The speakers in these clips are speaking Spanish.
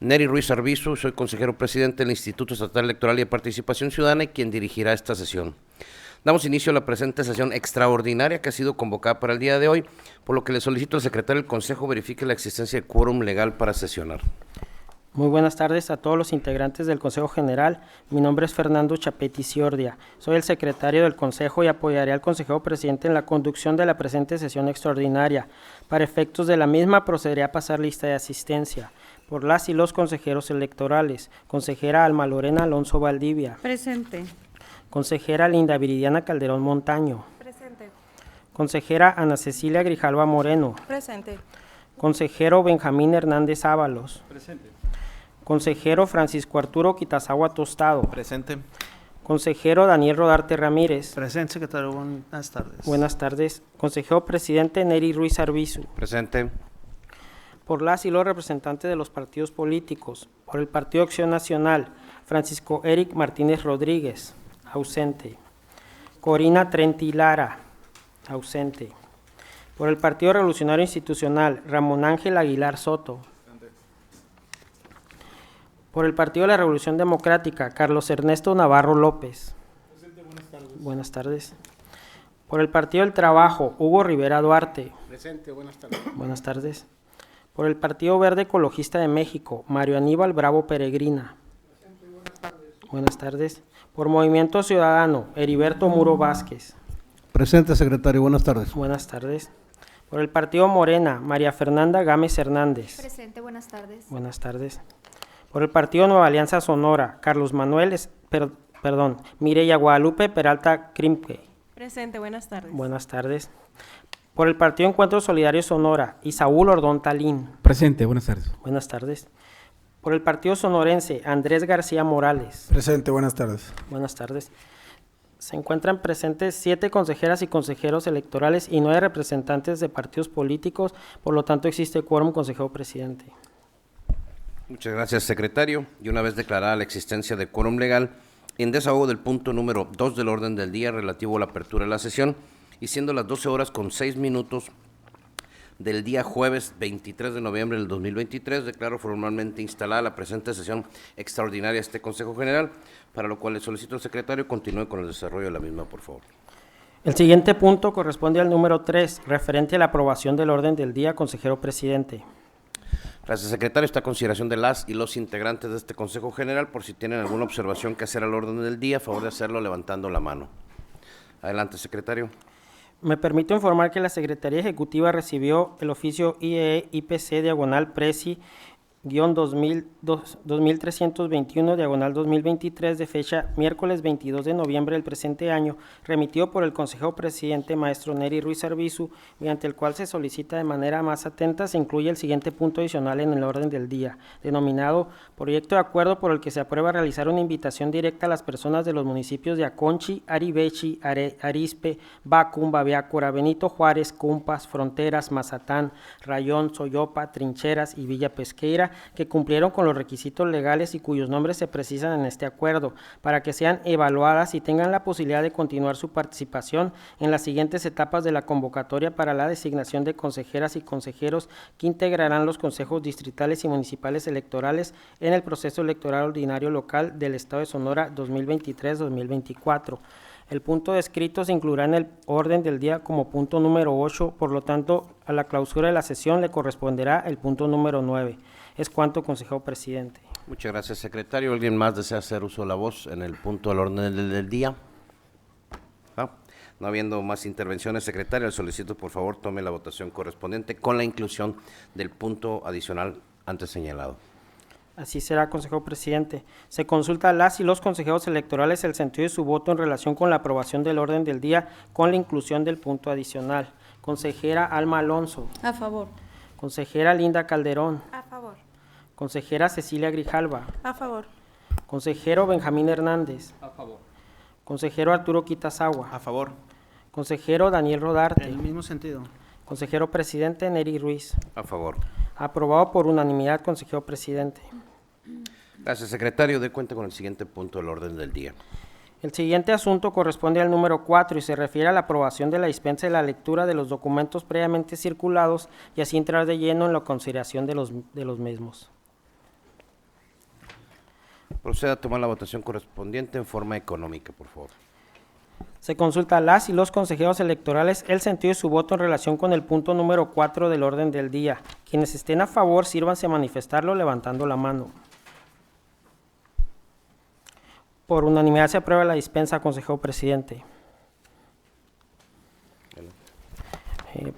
Neri Ruiz Arbizu, soy consejero presidente del Instituto Estatal Electoral y de Participación Ciudadana y quien dirigirá esta sesión. Damos inicio a la presente sesión extraordinaria que ha sido convocada para el día de hoy, por lo que le solicito al secretario del Consejo verifique la existencia de quórum legal para sesionar. Muy buenas tardes a todos los integrantes del Consejo General. Mi nombre es Fernando Chapetti Ciordia. Soy el secretario del Consejo y apoyaré al consejero presidente en la conducción de la presente sesión extraordinaria. Para efectos de la misma, procederé a pasar lista de asistencia. Por las y los consejeros electorales: consejera Alma Lorena Alonso Valdivia. Presente. Consejera Linda Viridiana Calderón Montaño. Presente. Consejera Ana Cecilia Grijalva Moreno. Presente. Consejero Benjamín Hernández Ábalos. Presente. Consejero Francisco Arturo Quitazagua Tostado. Presente. Consejero Daniel Rodarte Ramírez. Presente, secretario. Buenas tardes. Buenas tardes. Consejero presidente Neri Ruiz Arbizu. Presente. Por las y los representantes de los partidos políticos. Por el Partido Acción Nacional, Francisco Eric Martínez Rodríguez, ausente. Corina Trenti Lara, ausente. Por el Partido Revolucionario Institucional, Ramón Ángel Aguilar Soto. Por el Partido de la Revolución Democrática, Carlos Ernesto Navarro López. Presente, buenas tardes. Buenas tardes. Por el Partido del Trabajo, Hugo Rivera Duarte. Presente, buenas tardes. Buenas tardes. Por el Partido Verde Ecologista de México, Mario Aníbal Bravo Peregrina. Presente, buenas tardes. Buenas tardes. Por Movimiento Ciudadano, Heriberto Muro Vázquez. Presente, secretario. Buenas tardes. Buenas tardes. Por el Partido Morena, María Fernanda Gámez Hernández. Presente, buenas tardes. Buenas tardes. Por el Partido Nueva Alianza Sonora, Carlos Manuel, Mireya Guadalupe Peralta Crimque. Presente, buenas tardes. Buenas tardes. Por el Partido Encuentro Solidario Sonora, Isaúl Ordón Talín. Presente, buenas tardes. Buenas tardes. Por el Partido Sonorense, Andrés García Morales. Presente, buenas tardes. Buenas tardes. Se encuentran presentes 7 consejeras y consejeros electorales y 9 representantes de partidos políticos, por lo tanto existe quórum, consejero presidente. Muchas gracias, secretario. Y una vez declarada la existencia de quórum legal, en desahogo del punto número 2 del orden del día relativo a la apertura de la sesión, y siendo las 12:06 del día jueves 23 de noviembre del 2023, declaro formalmente instalada la presente sesión extraordinaria de este Consejo General, para lo cual le solicito al secretario continúe con el desarrollo de la misma, por favor. El siguiente punto corresponde al número 3, referente a la aprobación del orden del día, consejero presidente. Gracias, secretario. Esta consideración de las y los integrantes de este Consejo General, por si tienen alguna observación que hacer al orden del día, a favor de hacerlo levantando la mano. Adelante, secretario. Me permito informar que la Secretaría Ejecutiva recibió el oficio IEE-IPC /2321/2023 de fecha miércoles 22 de noviembre del presente año, remitido por el consejero presidente maestro Neri Ruiz Arbizu, mediante el cual se solicita de manera más atenta se incluye el siguiente punto adicional en el orden del día, denominado Proyecto de Acuerdo por el que se aprueba realizar una invitación directa a las personas de los municipios de Aconchi, Aribechi, Arizpe, Bacum, Babiácora, Benito Juárez, Cumpas, Fronteras, Mazatán, Rayón, Soyopa, Trincheras y Villa Pesqueira, que cumplieron con los requisitos legales y cuyos nombres se precisan en este acuerdo, para que sean evaluadas y tengan la posibilidad de continuar su participación en las siguientes etapas de la convocatoria para la designación de consejeras y consejeros que integrarán los consejos distritales y municipales electorales en el proceso electoral ordinario local del Estado de Sonora 2023-2024. El punto descrito se incluirá en el orden del día como punto número 8, por lo tanto, a la clausura de la sesión le corresponderá el punto número 9. Es cuanto, consejero presidente. Muchas gracias, secretario. ¿Alguien más desea hacer uso de la voz en el punto del orden del día? No habiendo más intervenciones, secretario, le solicito por favor tome la votación correspondiente con la inclusión del punto adicional antes señalado. Así será, consejero presidente. Se consulta a las y los consejeros electorales el sentido de su voto en relación con la aprobación del orden del día con la inclusión del punto adicional. Consejera Alma Alonso. A favor. Consejera Linda Calderón. A favor. Consejera Cecilia Grijalva. A favor. Consejero Benjamín Hernández. A favor. Consejero Arturo Quitazagua. A favor. Consejero Daniel Rodarte. En el mismo sentido. Consejero presidente Neri Ruiz. A favor. Aprobado por unanimidad, consejero presidente. Gracias, secretario. De cuenta con el siguiente punto del orden del día. El siguiente asunto corresponde al número 4 y se refiere a la aprobación de la dispensa de la lectura de los documentos previamente circulados y así entrar de lleno en la consideración de los mismos. Proceda a tomar la votación correspondiente en forma económica, por favor. Se consulta a las y los consejeros electorales el sentido de su voto en relación con el punto número 4 del orden del día. Quienes estén a favor, sírvanse a manifestarlo levantando la mano. Por unanimidad se aprueba la dispensa, consejero presidente.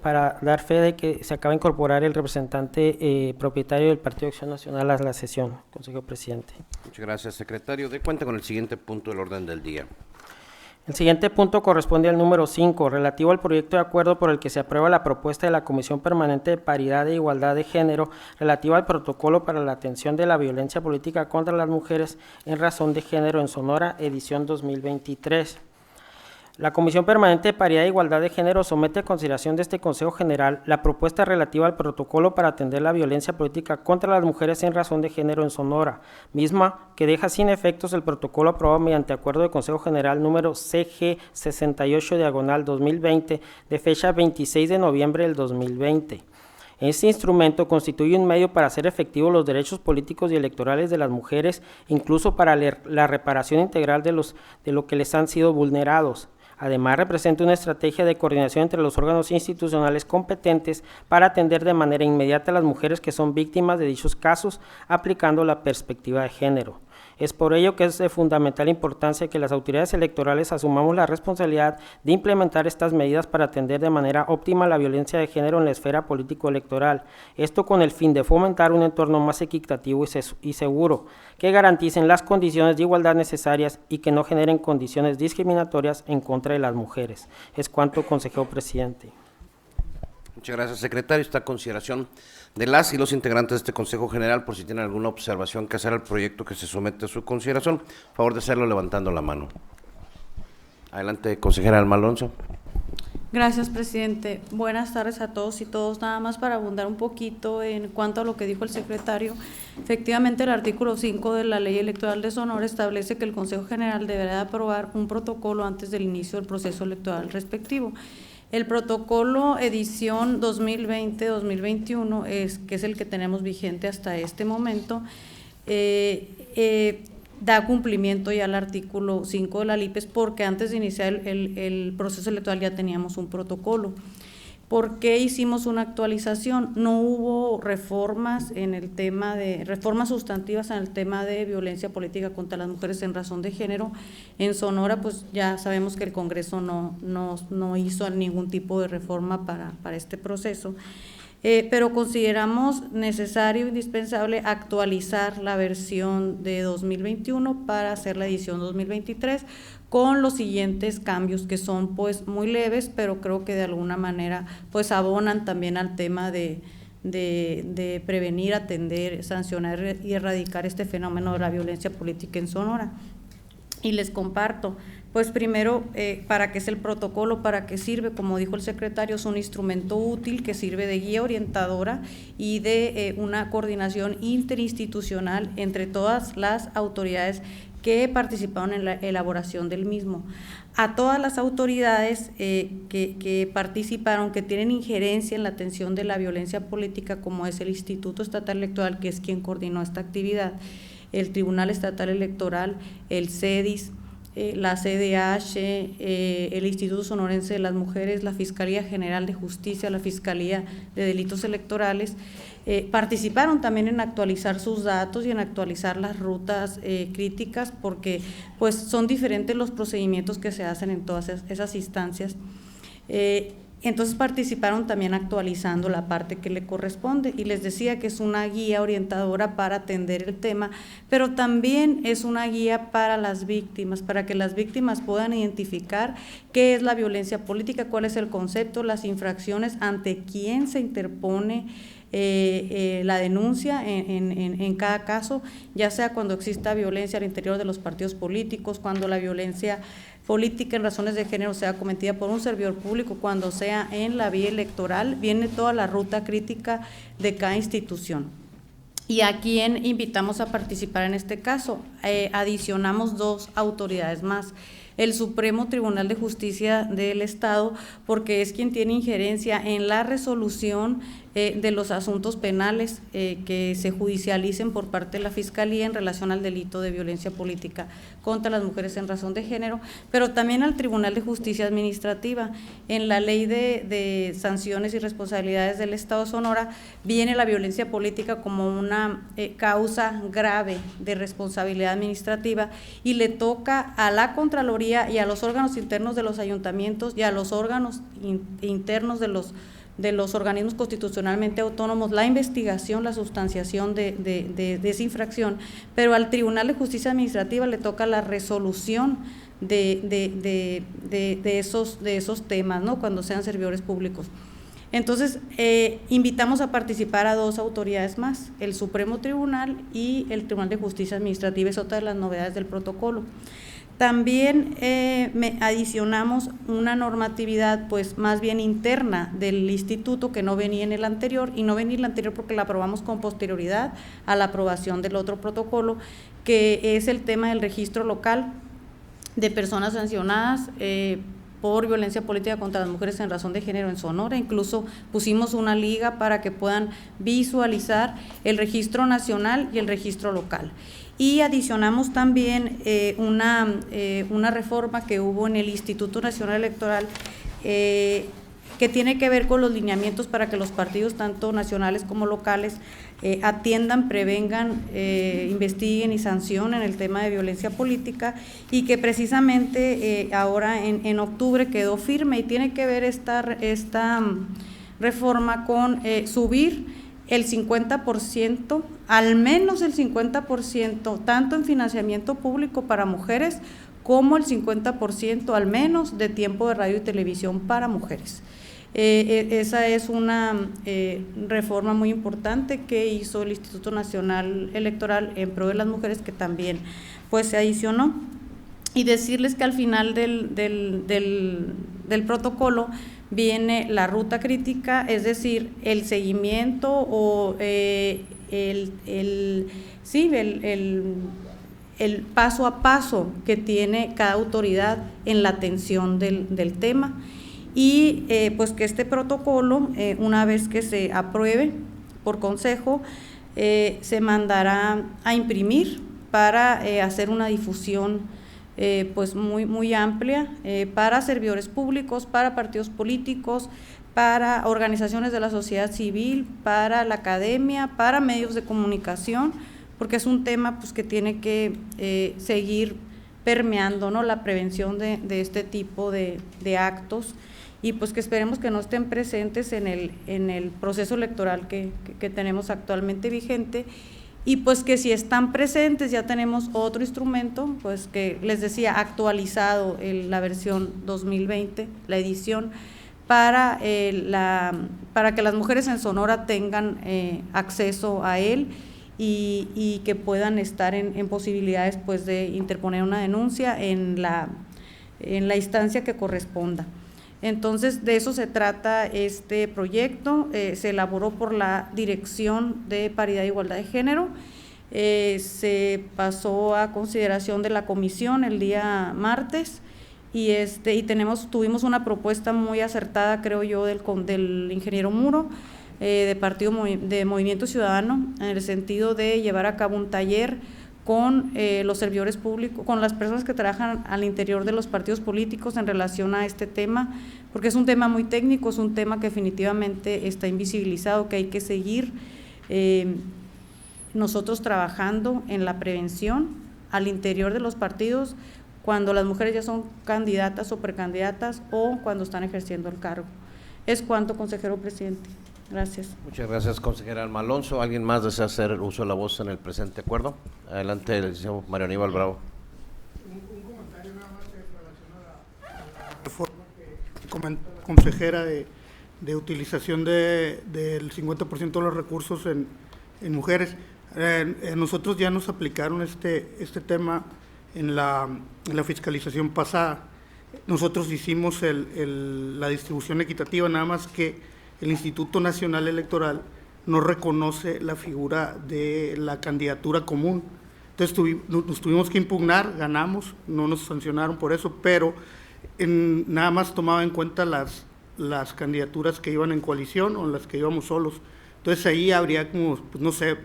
Para dar fe de que se acaba de incorporar el representante propietario del Partido de Acción Nacional a la sesión, consejero presidente. Muchas gracias, secretario. De cuenta con el siguiente punto del orden del día. El siguiente punto corresponde al número 5, relativo al proyecto de acuerdo por el que se aprueba la propuesta de la Comisión Permanente de Paridad e Igualdad de Género relativa al protocolo para la atención de la violencia política contra las mujeres en razón de género en Sonora, edición 2023. La Comisión Permanente de Paridad e Igualdad de Género somete a consideración de este Consejo General la propuesta relativa al protocolo para atender la violencia política contra las mujeres en razón de género en Sonora, misma que deja sin efectos el protocolo aprobado mediante acuerdo de Consejo General número CG 68/2020 de fecha 26 de noviembre del 2020. Este instrumento constituye un medio para hacer efectivos los derechos políticos y electorales de las mujeres, incluso para la reparación integral de lo que les han sido vulnerados. Además, representa una estrategia de coordinación entre los órganos institucionales competentes para atender de manera inmediata a las mujeres que son víctimas de dichos casos, aplicando la perspectiva de género. Es por ello que es de fundamental importancia que las autoridades electorales asumamos la responsabilidad de implementar estas medidas para atender de manera óptima la violencia de género en la esfera político-electoral. Esto con el fin de fomentar un entorno más equitativo y seguro, que garanticen las condiciones de igualdad necesarias y que no generen condiciones discriminatorias en contra de las mujeres. Es cuanto, consejero presidente. Muchas gracias, secretario. Está a consideración de las y los integrantes de este Consejo General, por si tienen alguna observación que hacer al proyecto que se somete a su consideración, favor de hacerlo levantando la mano. Adelante, consejera Alma Alonso. Gracias, presidente. Buenas tardes a todos y todos. Nada más para abundar un poquito en cuanto a lo que dijo el secretario. Efectivamente, el artículo 5 de la Ley Electoral de Sonora establece que el Consejo General deberá aprobar un protocolo antes del inicio del proceso electoral respectivo. El protocolo edición 2020-2021, que es el que tenemos vigente hasta este momento, da cumplimiento ya al artículo 5 de la LIPES, porque antes de iniciar el proceso electoral ya teníamos un protocolo. ¿Por qué hicimos una actualización? No hubo reformas sustantivas en el tema de violencia política contra las mujeres en razón de género. En Sonora, pues ya sabemos que el Congreso no hizo ningún tipo de reforma para este proceso. Pero consideramos necesario e indispensable actualizar la versión de 2021 para hacer la edición 2023 con los siguientes cambios que son pues muy leves, pero creo que de alguna manera pues abonan también al tema de prevenir, atender, sancionar y erradicar este fenómeno de la violencia política en Sonora. Y les comparto. Pues primero, ¿para qué es el protocolo? ¿Para qué sirve? Como dijo el secretario, es un instrumento útil que sirve de guía orientadora y de una coordinación interinstitucional entre todas las autoridades que participaron en la elaboración del mismo. A todas las autoridades que participaron, que tienen injerencia en la atención de la violencia política, como es el Instituto Estatal Electoral, que es quien coordinó esta actividad, el Tribunal Estatal Electoral, el CEDIS, la CDH, el Instituto Sonorense de las Mujeres, la Fiscalía General de Justicia, la Fiscalía de Delitos Electorales, participaron también en actualizar sus datos y en actualizar las rutas críticas, porque pues son diferentes los procedimientos que se hacen en todas esas instancias. Entonces participaron también actualizando la parte que le corresponde, y les decía que es una guía orientadora para atender el tema, pero también es una guía para las víctimas, para que las víctimas puedan identificar qué es la violencia política, cuál es el concepto, las infracciones, ante quién se interpone la denuncia en cada caso, ya sea cuando exista violencia al interior de los partidos políticos, cuando la violencia política en razones de género sea cometida por un servidor público, cuando sea en la vía electoral, viene toda la ruta crítica de cada institución. ¿Y a quién invitamos a participar en este caso? Adicionamos 2 autoridades más. El Supremo Tribunal de Justicia del Estado, porque es quien tiene injerencia en la resolución de los asuntos penales que se judicialicen por parte de la Fiscalía en relación al delito de violencia política contra las mujeres en razón de género, pero también al Tribunal de Justicia Administrativa. En la Ley de Sanciones y Responsabilidades del Estado de Sonora viene la violencia política como una causa grave de responsabilidad administrativa, y le toca a la Contraloría y a los órganos internos de los ayuntamientos y a los órganos internos de los organismos constitucionalmente autónomos la investigación, la sustanciación de esa infracción, pero al Tribunal de Justicia Administrativa le toca la resolución de esos temas, ¿no?, cuando sean servidores públicos. Entonces, invitamos a participar a 2 autoridades más, el Supremo Tribunal y el Tribunal de Justicia Administrativa, es otra de las novedades del protocolo. También adicionamos una normatividad pues más bien interna del instituto que no venía en el anterior, y no venía en el anterior porque la aprobamos con posterioridad a la aprobación del otro protocolo, que es el tema del registro local de personas sancionadas por violencia política contra las mujeres en razón de género en Sonora. Incluso pusimos una liga para que puedan visualizar el registro nacional y el registro local. Y adicionamos también una reforma que hubo en el Instituto Nacional Electoral que tiene que ver con los lineamientos para que los partidos, tanto nacionales como locales, atiendan, prevengan, investiguen y sancionen el tema de violencia política, y que precisamente ahora en octubre quedó firme, y tiene que ver esta reforma con subir el 50%, al menos el 50%, tanto en financiamiento público para mujeres, como el 50% al menos de tiempo de radio y televisión para mujeres. Esa es una reforma muy importante que hizo el Instituto Nacional Electoral en pro de las mujeres, que también pues se adicionó. Y decirles que al final del protocolo viene la ruta crítica, es decir, el seguimiento o el paso a paso que tiene cada autoridad en la atención del tema, y pues que este protocolo, una vez que se apruebe por consejo, se mandará a imprimir para hacer una difusión pues muy amplia para servidores públicos, para partidos políticos, para organizaciones de la sociedad civil, para la academia, para medios de comunicación, porque es un tema pues que tiene que seguir permeando, ¿no?, la prevención de este tipo de actos, y pues que esperemos que no estén presentes en el proceso electoral que tenemos actualmente vigente. Y pues que si están presentes ya tenemos otro instrumento, pues que les decía, actualizado la versión 2020, la edición, para que las mujeres en Sonora tengan acceso a él y que puedan estar en posibilidades pues de interponer una denuncia en la instancia que corresponda. Entonces, de eso se trata este proyecto. Se elaboró por la Dirección de Paridad e Igualdad de Género, se pasó a consideración de la comisión el día martes, y tuvimos una propuesta muy acertada, creo yo, del ingeniero Muro, de Movimiento Ciudadano, en el sentido de llevar a cabo un taller con los servidores públicos, con las personas que trabajan al interior de los partidos políticos en relación a este tema, porque es un tema muy técnico, es un tema que definitivamente está invisibilizado, que hay que seguir nosotros trabajando en la prevención al interior de los partidos cuando las mujeres ya son candidatas o precandidatas o cuando están ejerciendo el cargo. Es cuanto, consejero presidente. Gracias. Muchas gracias, consejera Alma Alonso. ¿Alguien más desea hacer uso de la voz en el presente acuerdo? Adelante, el licenciado Mario Aníbal Bravo. Un comentario nada más en relación a la reforma que comentó la consejera de utilización del 50% de los recursos en mujeres. Nosotros ya nos aplicaron este tema en la fiscalización pasada. Nosotros hicimos la distribución equitativa, nada más que el Instituto Nacional Electoral no reconoce la figura de la candidatura común. Entonces nos tuvimos que impugnar, ganamos, no nos sancionaron por eso, pero nada más tomaba en cuenta las candidaturas que iban en coalición o las que íbamos solos. Entonces ahí habría como, pues no sé,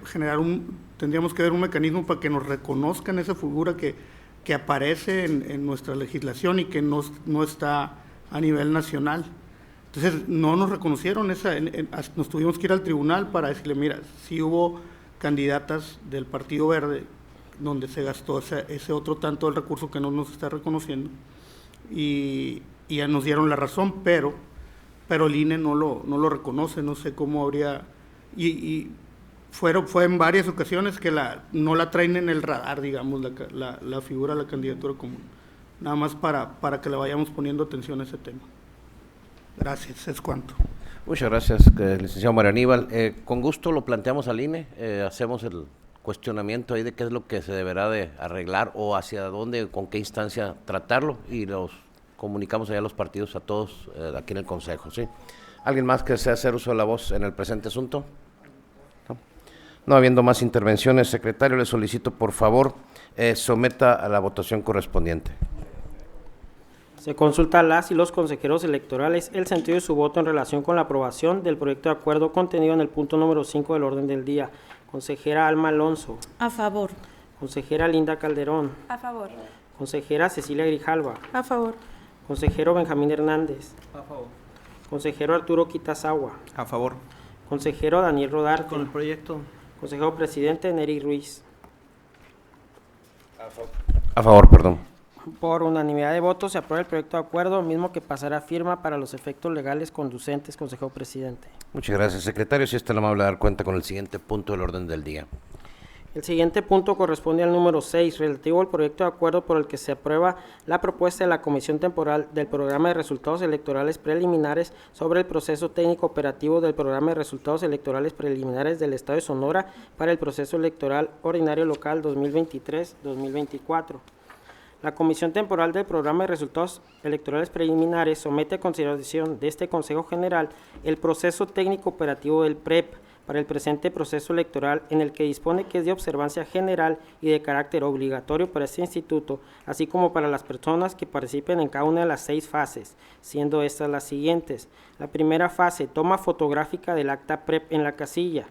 tendríamos que ver un mecanismo para que nos reconozcan esa figura que aparece en nuestra legislación y que no está a nivel nacional. Entonces no nos reconocieron nos tuvimos que ir al tribunal para decirle, mira, sí hubo candidatas del Partido Verde donde se gastó ese otro tanto del recurso que no nos está reconociendo, y ya nos dieron la razón, pero el INE no lo reconoce. No sé cómo habría, y fue en varias ocasiones que no la traen en el radar, digamos, la figura de la candidatura común, nada más para que le vayamos poniendo atención a ese tema. Gracias, es cuanto. Muchas gracias, licenciado Mario Aníbal. Con gusto lo planteamos al INE, hacemos el cuestionamiento ahí de qué es lo que se deberá de arreglar o hacia dónde, con qué instancia tratarlo, y los comunicamos allá a los partidos, a todos aquí en el Consejo, ¿sí? ¿Alguien más que desea hacer uso de la voz en el presente asunto? No habiendo más intervenciones, secretario, le solicito por favor someta a la votación correspondiente. Se consulta a las y los consejeros electorales el sentido de su voto en relación con la aprobación del proyecto de acuerdo contenido en el punto número 5 del orden del día. Consejera Alma Alonso. A favor. Consejera Linda Calderón. A favor. Consejera Cecilia Grijalva. A favor. Consejero Benjamín Hernández. A favor. Consejero Arturo Quitazagua. A favor. Consejero Daniel Rodarte. Con el proyecto. Consejero Presidente Neri Ruiz. A favor, perdón. Por unanimidad de votos se aprueba el proyecto de acuerdo, mismo que pasará a firma para los efectos legales conducentes, Consejo Presidente. Muchas gracias, secretario. Si está amable de dar cuenta con el siguiente punto del orden del día. El siguiente punto corresponde al número 6, relativo al proyecto de acuerdo por el que se aprueba la propuesta de la Comisión Temporal del Programa de Resultados Electorales Preliminares sobre el proceso técnico operativo del Programa de Resultados Electorales Preliminares del Estado de Sonora para el proceso electoral ordinario local 2023-2024. La Comisión Temporal del Programa de Resultados Electorales Preliminares somete a consideración de este Consejo General el proceso técnico operativo del PREP para el presente proceso electoral, en el que dispone que es de observancia general y de carácter obligatorio para este instituto, así como para las personas que participen en cada una de las 6 fases, siendo estas las siguientes. La primera fase, toma fotográfica del acta PREP en la casilla,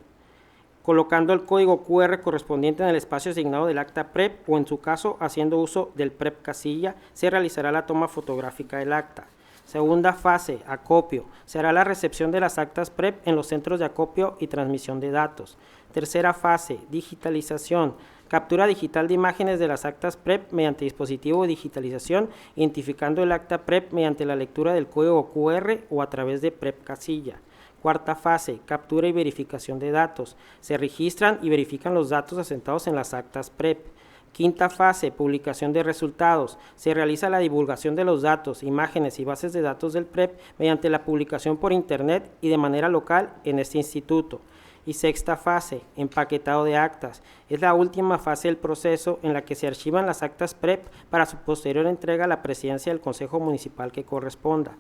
colocando el código QR correspondiente en el espacio asignado del acta PREP, o en su caso, haciendo uso del PREP casilla, se realizará la toma fotográfica del acta. Segunda fase, acopio. Se hará la recepción de las actas PREP en los centros de acopio y transmisión de datos. Tercera fase, digitalización. Captura digital de imágenes de las actas PREP mediante dispositivo de digitalización, identificando el acta PREP mediante la lectura del código QR o a través de PREP casilla. Cuarta fase, captura y verificación de datos. Se registran y verifican los datos asentados en las actas PREP. Quinta fase, publicación de resultados. Se realiza la divulgación de los datos, imágenes y bases de datos del PREP mediante la publicación por Internet y de manera local en este instituto. Y sexta fase, empaquetado de actas. Es la última fase del proceso en la que se archivan las actas PREP para su posterior entrega a la presidencia del Consejo Municipal que corresponda.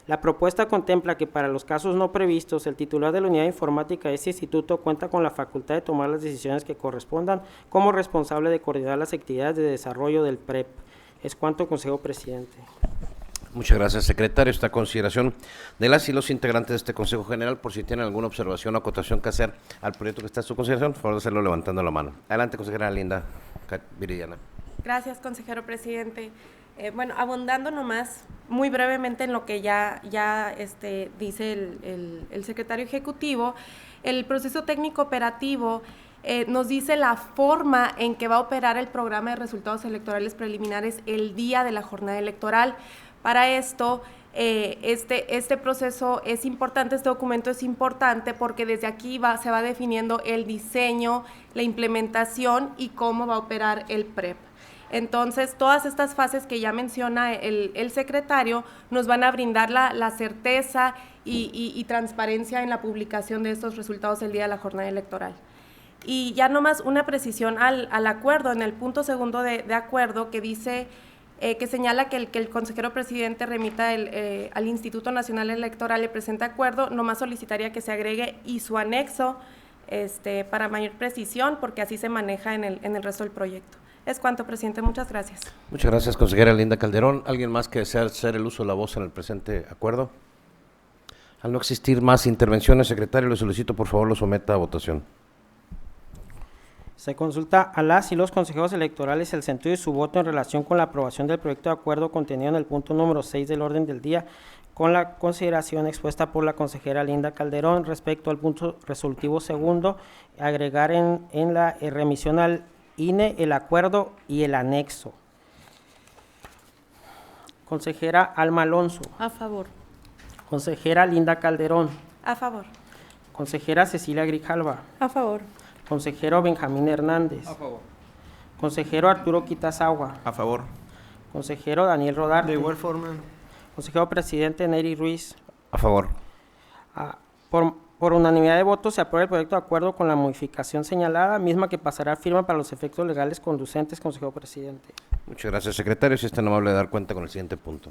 La propuesta contempla que para los casos no previstos, el titular de la unidad informática de este instituto cuenta con la facultad de tomar las decisiones que correspondan como responsable de coordinar las actividades de desarrollo del PREP. Es cuanto, Consejo Presidente. Muchas gracias, secretario. Esta consideración de las y los integrantes de este Consejo General, por si tienen alguna observación o acotación que hacer al proyecto que está en su consideración, por favor de hacerlo levantando la mano. Adelante, consejera Linda Viridiana. Gracias, consejero presidente. Bueno, abundando nomás muy brevemente en lo que ya dice el secretario ejecutivo, el proceso técnico operativo nos dice la forma en que va a operar el programa de resultados electorales preliminares el día de la jornada electoral. Para esto, este proceso es importante, este documento es importante porque desde aquí se va definiendo el diseño, la implementación y cómo va a operar el PREP. Entonces, todas estas fases que ya menciona el secretario nos van a brindar la certeza y transparencia en la publicación de estos resultados el día de la jornada electoral. Y ya nomás una precisión al acuerdo, en el punto segundo de acuerdo que dice, que señala que el consejero presidente remita al Instituto Nacional Electoral el presente acuerdo, nomás solicitaría que se agregue y su anexo para mayor precisión, porque así se maneja en el resto del proyecto. Es cuanto, presidente. Muchas gracias. Muchas gracias, consejera Linda Calderón. ¿Alguien más que desea hacer el uso de la voz en el presente acuerdo? Al no existir más intervenciones, secretario, le solicito por favor lo someta a votación. Se consulta a las y los consejeros electorales el sentido de su voto en relación con la aprobación del proyecto de acuerdo contenido en el punto número 6 del orden del día, con la consideración expuesta por la consejera Linda Calderón respecto al punto resolutivo segundo, agregar en la remisión al INE el acuerdo y el anexo. Consejera Alma Alonso. A favor. Consejera Linda Calderón. A favor. Consejera Cecilia Grijalva. A favor. Consejero Benjamín Hernández. A favor. Consejero Arturo Quitazagua. A favor. Consejero Daniel Rodarte. De igual forma. Consejero presidente Neri Ruiz. A favor. Por unanimidad de votos se aprueba el proyecto de acuerdo con la modificación señalada, misma que pasará a firma para los efectos legales conducentes, consejero presidente. Muchas gracias, secretario. Si es tan amable de dar cuenta con el siguiente punto.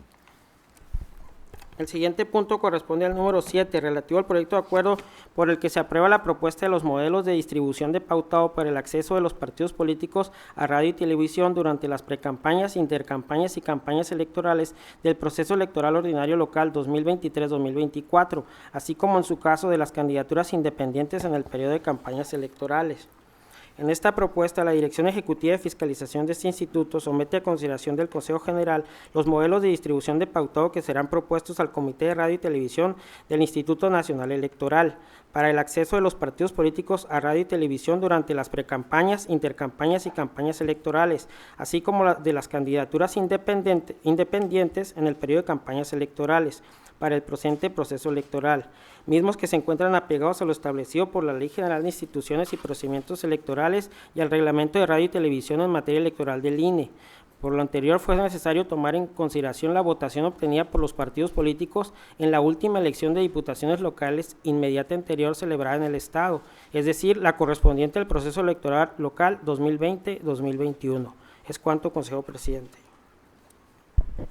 El siguiente punto corresponde al número 7, relativo al proyecto de acuerdo por el que se aprueba la propuesta de los modelos de distribución de pautado para el acceso de los partidos políticos a radio y televisión durante las precampañas, intercampañas y campañas electorales del proceso electoral ordinario local 2023-2024, así como en su caso de las candidaturas independientes en el periodo de campañas electorales. En esta propuesta, la Dirección Ejecutiva de Fiscalización de este instituto somete a consideración del Consejo General los modelos de distribución de pautado que serán propuestos al Comité de Radio y Televisión del Instituto Nacional Electoral para el acceso de los partidos políticos a radio y televisión durante las precampañas, intercampañas y campañas electorales, así como de las candidaturas independientes en el periodo de campañas electorales para el presente proceso electoral, mismos que se encuentran apegados a lo establecido por la Ley General de Instituciones y Procedimientos Electorales y al Reglamento de Radio y Televisión en materia electoral del INE. Por lo anterior, fue necesario tomar en consideración la votación obtenida por los partidos políticos en la última elección de diputaciones locales inmediata anterior celebrada en el Estado, es decir, la correspondiente al proceso electoral local 2020-2021. Es cuanto, consejero presidente.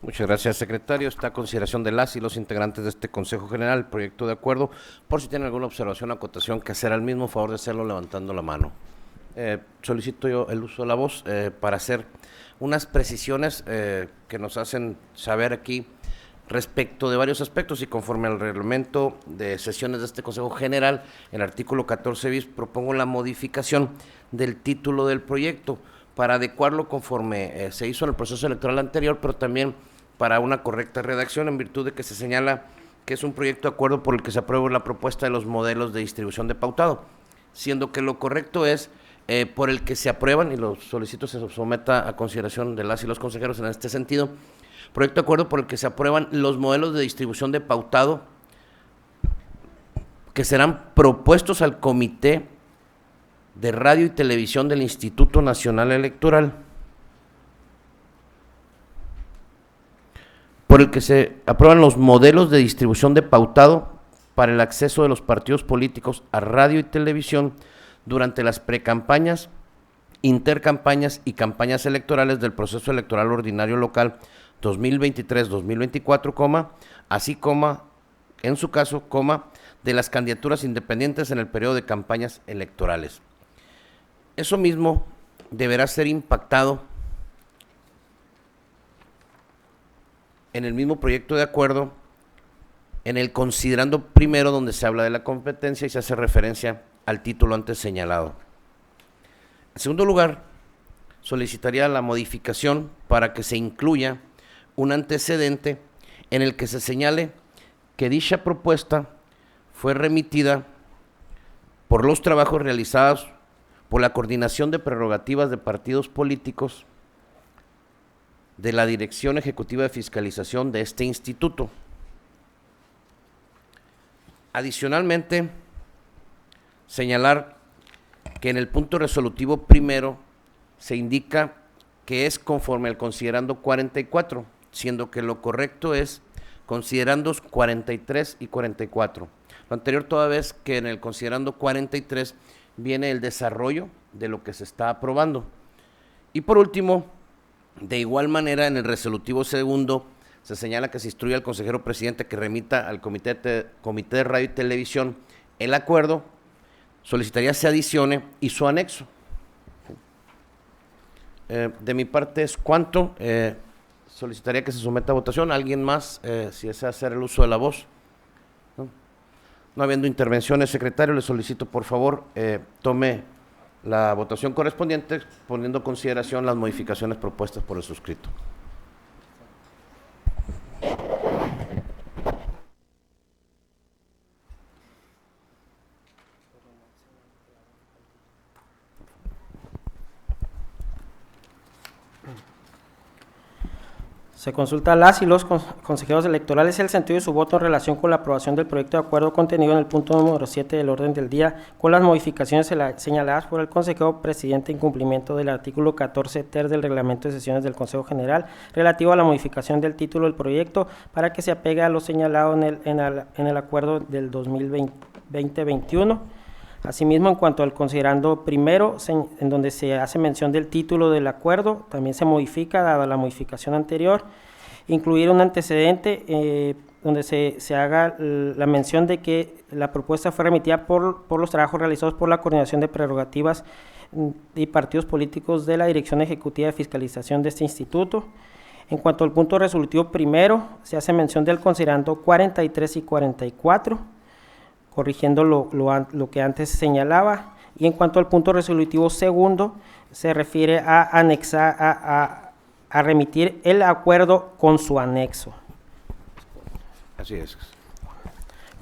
Muchas gracias, secretario. Está a consideración de las y los integrantes de este Consejo General el proyecto de acuerdo. Por si tienen alguna observación o acotación que hacer al mismo, favor de hacerlo levantando la mano. Solicito yo el uso de la voz para hacer unas precisiones que nos hacen saber aquí respecto de varios aspectos y conforme al reglamento de sesiones de este Consejo General, en el artículo 14 bis, propongo la modificación del título del proyecto para adecuarlo conforme se hizo en el proceso electoral anterior, pero también para una correcta redacción en virtud de que se señala que es un proyecto de acuerdo por el que se aprueba la propuesta de los modelos de distribución de pautado, siendo que lo correcto es por el que se aprueban, y lo solicito se someta a consideración de las y los consejeros en este sentido, proyecto de acuerdo por el que se aprueban los modelos de distribución de pautado que serán propuestos al Comité de Radio y Televisión del Instituto Nacional Electoral, por el que se aprueban los modelos de distribución de pautado para el acceso de los partidos políticos a radio y televisión durante las precampañas, intercampañas y campañas electorales del proceso electoral ordinario local 2023-2024, así como, en su caso, de las candidaturas independientes en el periodo de campañas electorales. Eso mismo deberá ser impactado en el mismo proyecto de acuerdo, en el considerando primero, donde se habla de la competencia y se hace referencia al título antes señalado. En segundo lugar, solicitaría la modificación para que se incluya un antecedente en el que se señale que dicha propuesta fue remitida por los trabajos realizados por la Coordinación de Prerrogativas de Partidos Políticos de la Dirección Ejecutiva de Fiscalización de este instituto. Adicionalmente, señalar que en el punto resolutivo primero se indica que es conforme al considerando 44, siendo que lo correcto es considerandos 43 y 44. Lo anterior toda vez que en el considerando 43 viene el desarrollo de lo que se está aprobando. Y por último, de igual manera, en el resolutivo segundo se señala que se instruye al consejero presidente que remita al Comité de Radio y Televisión el acuerdo, solicitaría se adicione y su anexo. De mi parte es cuanto, solicitaría que se someta a votación. ¿Alguien más, si desea hacer el uso de la voz? ¿No? No habiendo intervenciones, secretario, le solicito por favor tome la votación correspondiente, poniendo en consideración las modificaciones propuestas por el suscrito. Se consulta a las y los consejeros electorales el sentido de su voto en relación con la aprobación del proyecto de acuerdo contenido en el punto número 7 del orden del día, con las modificaciones señaladas por el consejero presidente en cumplimiento del artículo 14 ter del reglamento de sesiones del Consejo General relativo a la modificación del título del proyecto para que se apegue a lo señalado en el acuerdo del 2021. Asimismo, en cuanto al considerando primero, en donde se hace mención del título del acuerdo, también se modifica, dada la modificación anterior, incluir un antecedente donde se haga la mención de que la propuesta fue remitida por los trabajos realizados por la Coordinación de Prerrogativas y Partidos Políticos de la Dirección Ejecutiva de Fiscalización de este instituto. En cuanto al punto resolutivo primero, se hace mención del considerando 43 y 44, corrigiendo lo que antes señalaba, y en cuanto al punto resolutivo segundo, se refiere a anexar, a remitir el acuerdo con su anexo. Así es.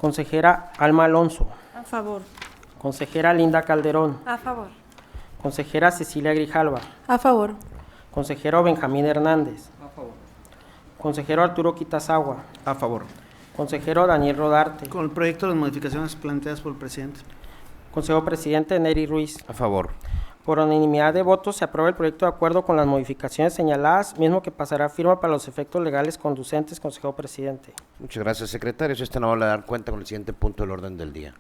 Consejera Alma Alonso. A favor. Consejera Linda Calderón. A favor. Consejera Cecilia Grijalva. A favor. Consejero Benjamín Hernández. A favor. Consejero Arturo Quitazagua. A favor. Consejero Daniel Rodarte. Con el proyecto de las modificaciones planteadas por el presidente. Consejo Presidente Neri Ruiz. A favor. Por unanimidad de votos se aprueba el proyecto de acuerdo con las modificaciones señaladas, mismo que pasará a firma para los efectos legales conducentes, Consejo Presidente. Muchas gracias, secretario. Si usted no va a dar cuenta con el siguiente punto del orden del día.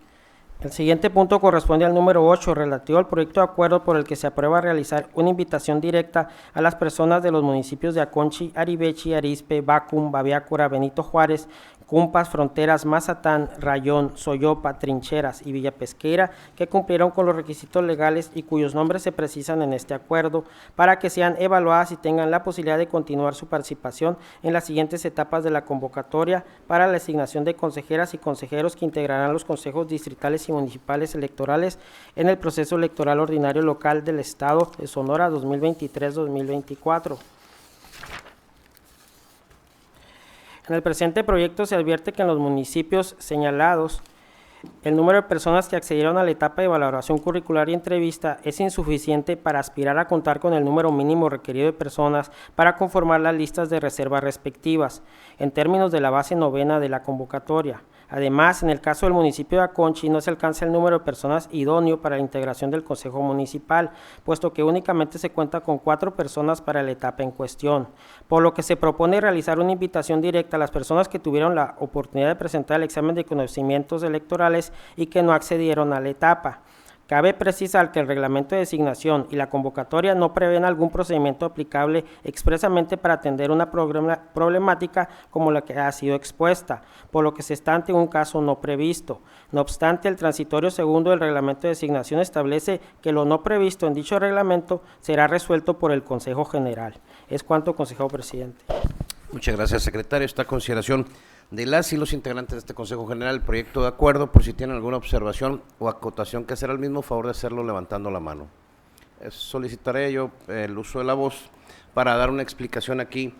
El siguiente punto corresponde al número 8, relativo al proyecto de acuerdo por el que se aprueba realizar una invitación directa a las personas de los municipios de Aconchi, Aribechi, Arizpe, Bacum, Babiácora, Benito Juárez, Cumpas, Fronteras, Mazatán, Rayón, Soyopa, Trincheras y Villa Pesqueira, que cumplieron con los requisitos legales y cuyos nombres se precisan en este acuerdo, para que sean evaluadas y tengan la posibilidad de continuar su participación en las siguientes etapas de la convocatoria para la asignación de consejeras y consejeros que integrarán los consejos distritales y municipales electorales en el proceso electoral ordinario local del Estado de Sonora 2023-2024. En el presente proyecto se advierte que en los municipios señalados, el número de personas que accedieron a la etapa de valoración curricular y entrevista es insuficiente para aspirar a contar con el número mínimo requerido de personas para conformar las listas de reserva respectivas, en términos de la base novena de la convocatoria. Además, en el caso del municipio de Aconchi no se alcanza el número de personas idóneo para la integración del Consejo Municipal, puesto que únicamente se cuenta con 4 personas para la etapa en cuestión, por lo que se propone realizar una invitación directa a las personas que tuvieron la oportunidad de presentar el examen de conocimientos electorales y que no accedieron a la etapa. Cabe precisar que el reglamento de designación y la convocatoria no prevén algún procedimiento aplicable expresamente para atender una problemática como la que ha sido expuesta, por lo que se está ante un caso no previsto. No obstante, el transitorio segundo del reglamento de designación establece que lo no previsto en dicho reglamento será resuelto por el Consejo General. Es cuanto, Consejo Presidente. Muchas gracias, secretario. Está a consideración de las y los integrantes de este Consejo General el proyecto de acuerdo. Por si tienen alguna observación o acotación que hacer al mismo, favor de hacerlo levantando la mano. Solicitaré yo el uso de la voz para dar una explicación aquí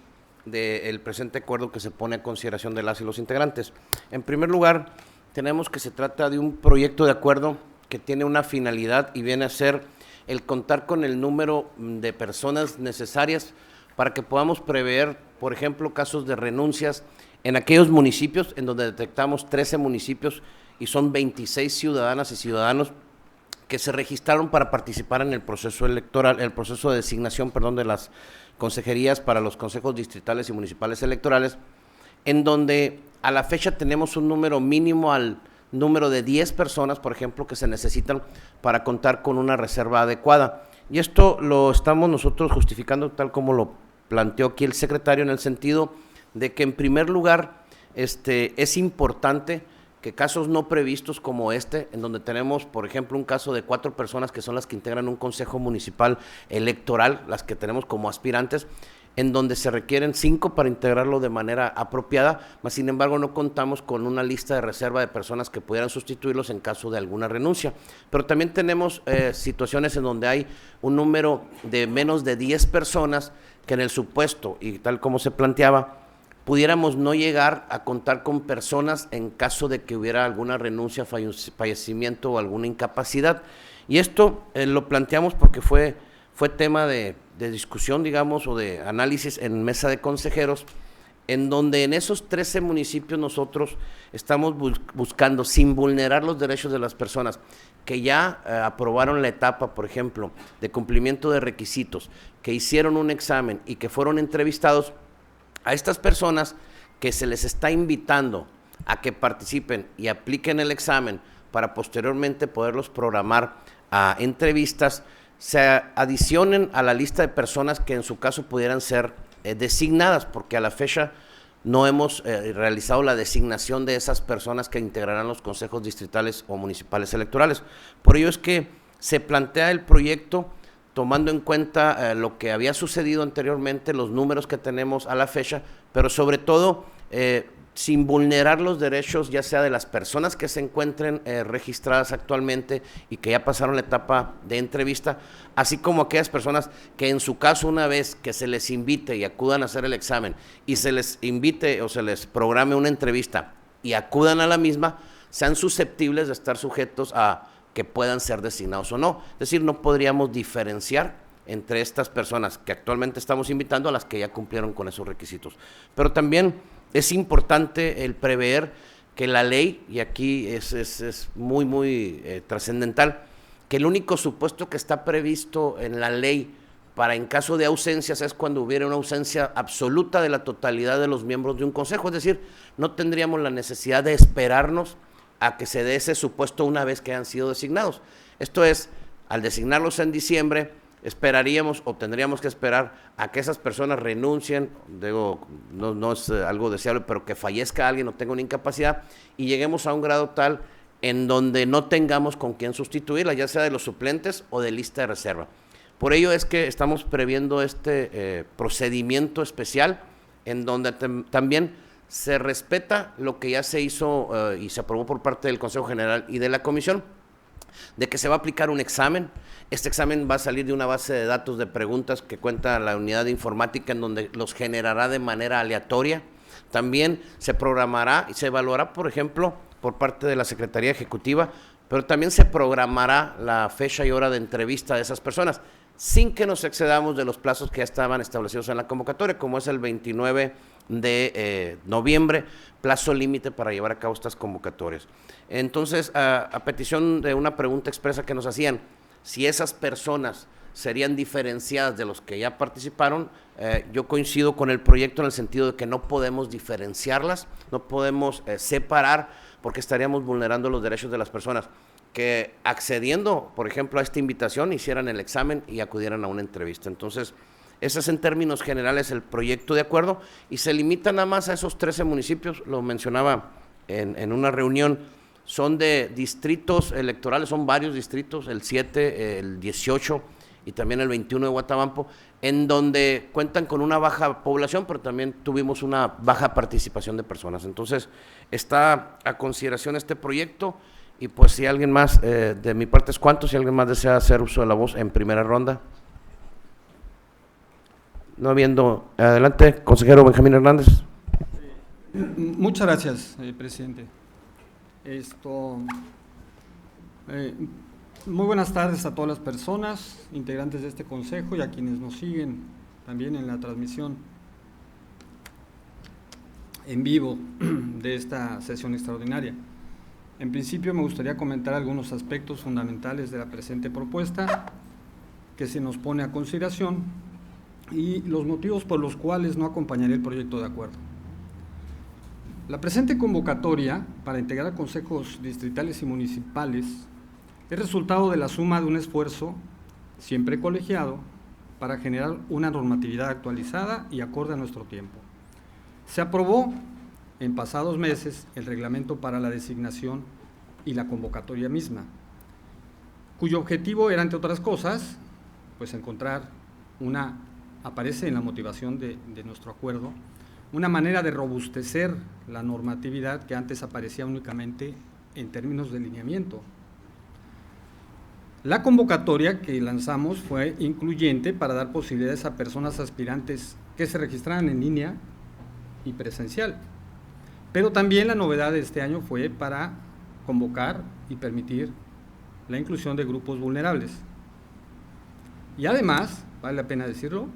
del presente acuerdo que se pone a consideración de las y los integrantes. En primer lugar, tenemos que se trata de un proyecto de acuerdo que tiene una finalidad y viene a ser el contar con el número de personas necesarias para que podamos prever, por ejemplo, casos de renuncias en aquellos municipios en donde detectamos 13 municipios y son 26 ciudadanas y ciudadanos que se registraron para participar en el proceso electoral, el proceso de designación, de las consejerías para los consejos distritales y municipales electorales, en donde a la fecha tenemos un número mínimo al número de 10 personas, por ejemplo, que se necesitan para contar con una reserva adecuada. Y esto lo estamos nosotros justificando tal como lo planteó aquí el secretario, en el sentido de que en primer lugar es importante que casos no previstos como este, en donde tenemos, por ejemplo, un caso de 4 personas que son las que integran un consejo municipal electoral, las que tenemos como aspirantes, en donde se requieren 5 para integrarlo de manera apropiada, mas sin embargo no contamos con una lista de reserva de personas que pudieran sustituirlos en caso de alguna renuncia. Pero también tenemos situaciones en donde hay un número de menos de 10 personas que en el supuesto, y tal como se planteaba, pudiéramos no llegar a contar con personas en caso de que hubiera alguna renuncia, fallecimiento o alguna incapacidad. Y esto lo planteamos porque fue tema de discusión, digamos, o de análisis en mesa de consejeros, en donde en esos 13 municipios nosotros estamos buscando, sin vulnerar los derechos de las personas que ya aprobaron la etapa, por ejemplo, de cumplimiento de requisitos, que hicieron un examen y que fueron entrevistados, a estas personas que se les está invitando a que participen y apliquen el examen para posteriormente poderlos programar a entrevistas, se adicionen a la lista de personas que en su caso pudieran ser designadas, porque a la fecha no hemos realizado la designación de esas personas que integrarán los consejos distritales o municipales electorales. Por ello es que se plantea el proyecto tomando en cuenta lo que había sucedido anteriormente, los números que tenemos a la fecha, pero sobre todo sin vulnerar los derechos ya sea de las personas que se encuentren registradas actualmente y que ya pasaron la etapa de entrevista, así como aquellas personas que en su caso, una vez que se les invite y acudan a hacer el examen y se les invite o se les programe una entrevista y acudan a la misma, sean susceptibles de estar sujetos a que puedan ser designados o no. Es decir, no podríamos diferenciar entre estas personas que actualmente estamos invitando a las que ya cumplieron con esos requisitos. Pero también es importante el prever que la ley, y aquí es muy trascendental, que el único supuesto que está previsto en la ley para en caso de ausencias es cuando hubiera una ausencia absoluta de la totalidad de los miembros de un consejo, es decir, no tendríamos la necesidad de esperarnos a que se dé ese supuesto una vez que han sido designados. Esto es, al designarlos en diciembre, esperaríamos o tendríamos que esperar a que esas personas renuncien, digo, no es algo deseable, pero que fallezca alguien o tenga una incapacidad y lleguemos a un grado tal en donde no tengamos con quién sustituirla, ya sea de los suplentes o de lista de reserva. Por ello es que estamos previendo este procedimiento especial en donde también se respeta lo que ya se hizo y se aprobó por parte del Consejo General y de la Comisión, de que se va a aplicar un examen. Este examen va a salir de una base de datos de preguntas que cuenta la unidad de informática, en donde los generará de manera aleatoria. También se programará y se evaluará, por ejemplo, por parte de la Secretaría Ejecutiva, pero también se programará la fecha y hora de entrevista de esas personas, sin que nos excedamos de los plazos que ya estaban establecidos en la convocatoria, como es el 29 de noviembre, plazo límite para llevar a cabo estas convocatorias. Entonces, a petición de una pregunta expresa que nos hacían, si esas personas serían diferenciadas de los que ya participaron, yo coincido con el proyecto en el sentido de que no podemos diferenciarlas, no podemos separar, porque estaríamos vulnerando los derechos de las personas que accediendo, por ejemplo, a esta invitación, hicieran el examen y acudieran a una entrevista. Entonces, ese es en términos generales el proyecto de acuerdo y se limita nada más a esos 13 municipios, lo mencionaba en una reunión, son de distritos electorales, son varios distritos, el 7, el 18 y también el 21 de Guatabampo, en donde cuentan con una baja población, pero también tuvimos una baja participación de personas. Entonces, está a consideración este proyecto y pues si alguien más, de mi parte es cuanto, si alguien más desea hacer uso de la voz en primera ronda. No habiendo, adelante, consejero Benjamín Hernández. Muchas gracias, presidente. Muy buenas tardes a todas las personas, integrantes de este consejo y a quienes nos siguen también en la transmisión en vivo de esta sesión extraordinaria. En principio me gustaría comentar algunos aspectos fundamentales de la presente propuesta que se nos pone a consideración y los motivos por los cuales no acompañaré el proyecto de acuerdo. La presente convocatoria para integrar consejos distritales y municipales es resultado de la suma de un esfuerzo, siempre colegiado, para generar una normatividad actualizada y acorde a nuestro tiempo. Se aprobó en pasados meses el reglamento para la designación y la convocatoria misma, cuyo objetivo era, entre otras cosas, pues encontrar una aparece en la motivación de nuestro acuerdo, una manera de robustecer la normatividad que antes aparecía únicamente en términos de lineamiento. La convocatoria que lanzamos fue incluyente para dar posibilidades a personas aspirantes que se registraran en línea y presencial. Pero también la novedad de este año fue para convocar y permitir la inclusión de grupos vulnerables. Y además, vale la pena decirlo,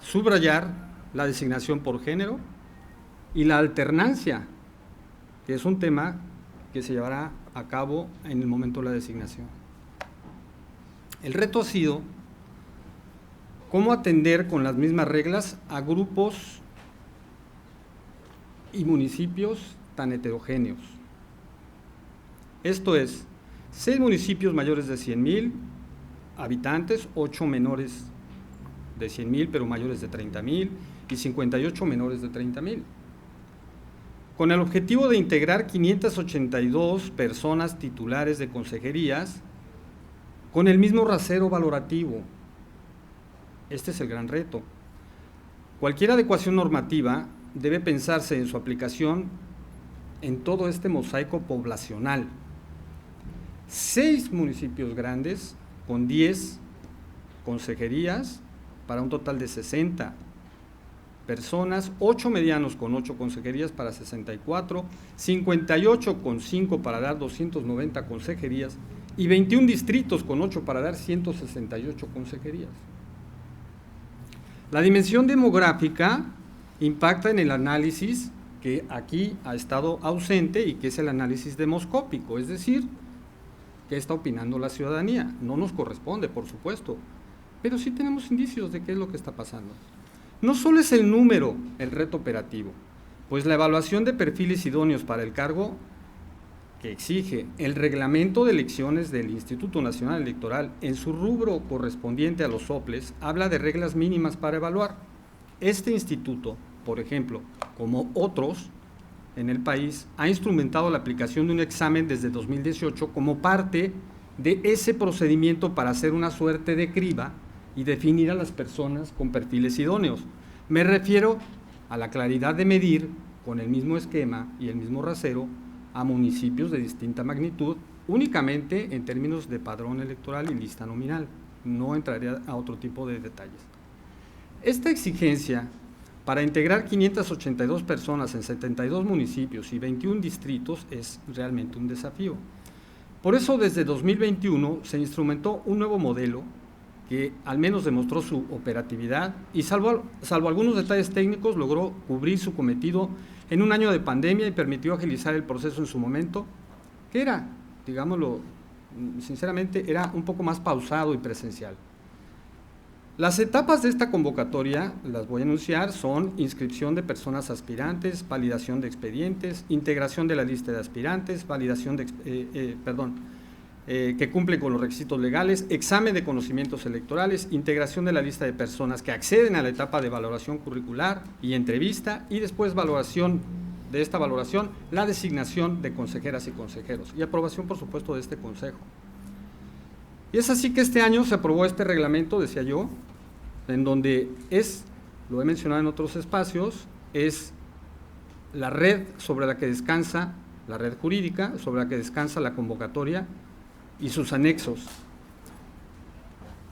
subrayar la designación por género y la alternancia, que es un tema que se llevará a cabo en el momento de la designación. El reto ha sido cómo atender con las mismas reglas a grupos y municipios tan heterogéneos. Esto es, 6 municipios mayores de 100,000 habitantes, 8 menores de 100,000 pero mayores de 30,000 y 58 menores de 30,000. Con el objetivo de integrar 582 personas titulares de consejerías con el mismo rasero valorativo. Este es el gran reto. Cualquier adecuación normativa debe pensarse en su aplicación en todo este mosaico poblacional. 6 municipios grandes con 10 consejerías para un total de 60 personas, 8 medianos con 8 consejerías para 64, 58 con 5 para dar 290 consejerías y 21 distritos con 8 para dar 168 consejerías. La dimensión demográfica impacta en el análisis que aquí ha estado ausente y que es el análisis demoscópico, es decir, qué está opinando la ciudadanía. No nos corresponde, por supuesto, pero sí tenemos indicios de qué es lo que está pasando. No solo es el número el reto operativo, pues la evaluación de perfiles idóneos para el cargo que exige el reglamento de elecciones del Instituto Nacional Electoral en su rubro correspondiente a los soples habla de reglas mínimas para evaluar. Este instituto, por ejemplo, como otros en el país, ha instrumentado la aplicación de un examen desde 2018 como parte de ese procedimiento para hacer una suerte de criba y definir a las personas con perfiles idóneos. Me refiero a la claridad de medir con el mismo esquema y el mismo rasero a municipios de distinta magnitud, únicamente en términos de padrón electoral y lista nominal. No entraré a otro tipo de detalles. Esta exigencia para integrar 582 personas en 72 municipios y 21 distritos es realmente un desafío. Por eso, desde 2021 se instrumentó un nuevo modelo que al menos demostró su operatividad y salvo algunos detalles técnicos logró cubrir su cometido en un año de pandemia y permitió agilizar el proceso en su momento, que era, digámoslo sinceramente, era un poco más pausado y presencial. Las etapas de esta convocatoria, las voy a anunciar, son inscripción de personas aspirantes, validación de expedientes, integración de la lista de aspirantes, validación de, que cumplen con los requisitos legales, examen de conocimientos electorales, integración de la lista de personas que acceden a la etapa de valoración curricular y entrevista, y después valoración de esta valoración, la designación de consejeras y consejeros, y aprobación, por supuesto, de este consejo. Y es así que este año se aprobó este reglamento, decía yo, en donde es, lo he mencionado en otros espacios, es la red sobre la que descansa, la red jurídica, sobre la que descansa la convocatoria y sus anexos.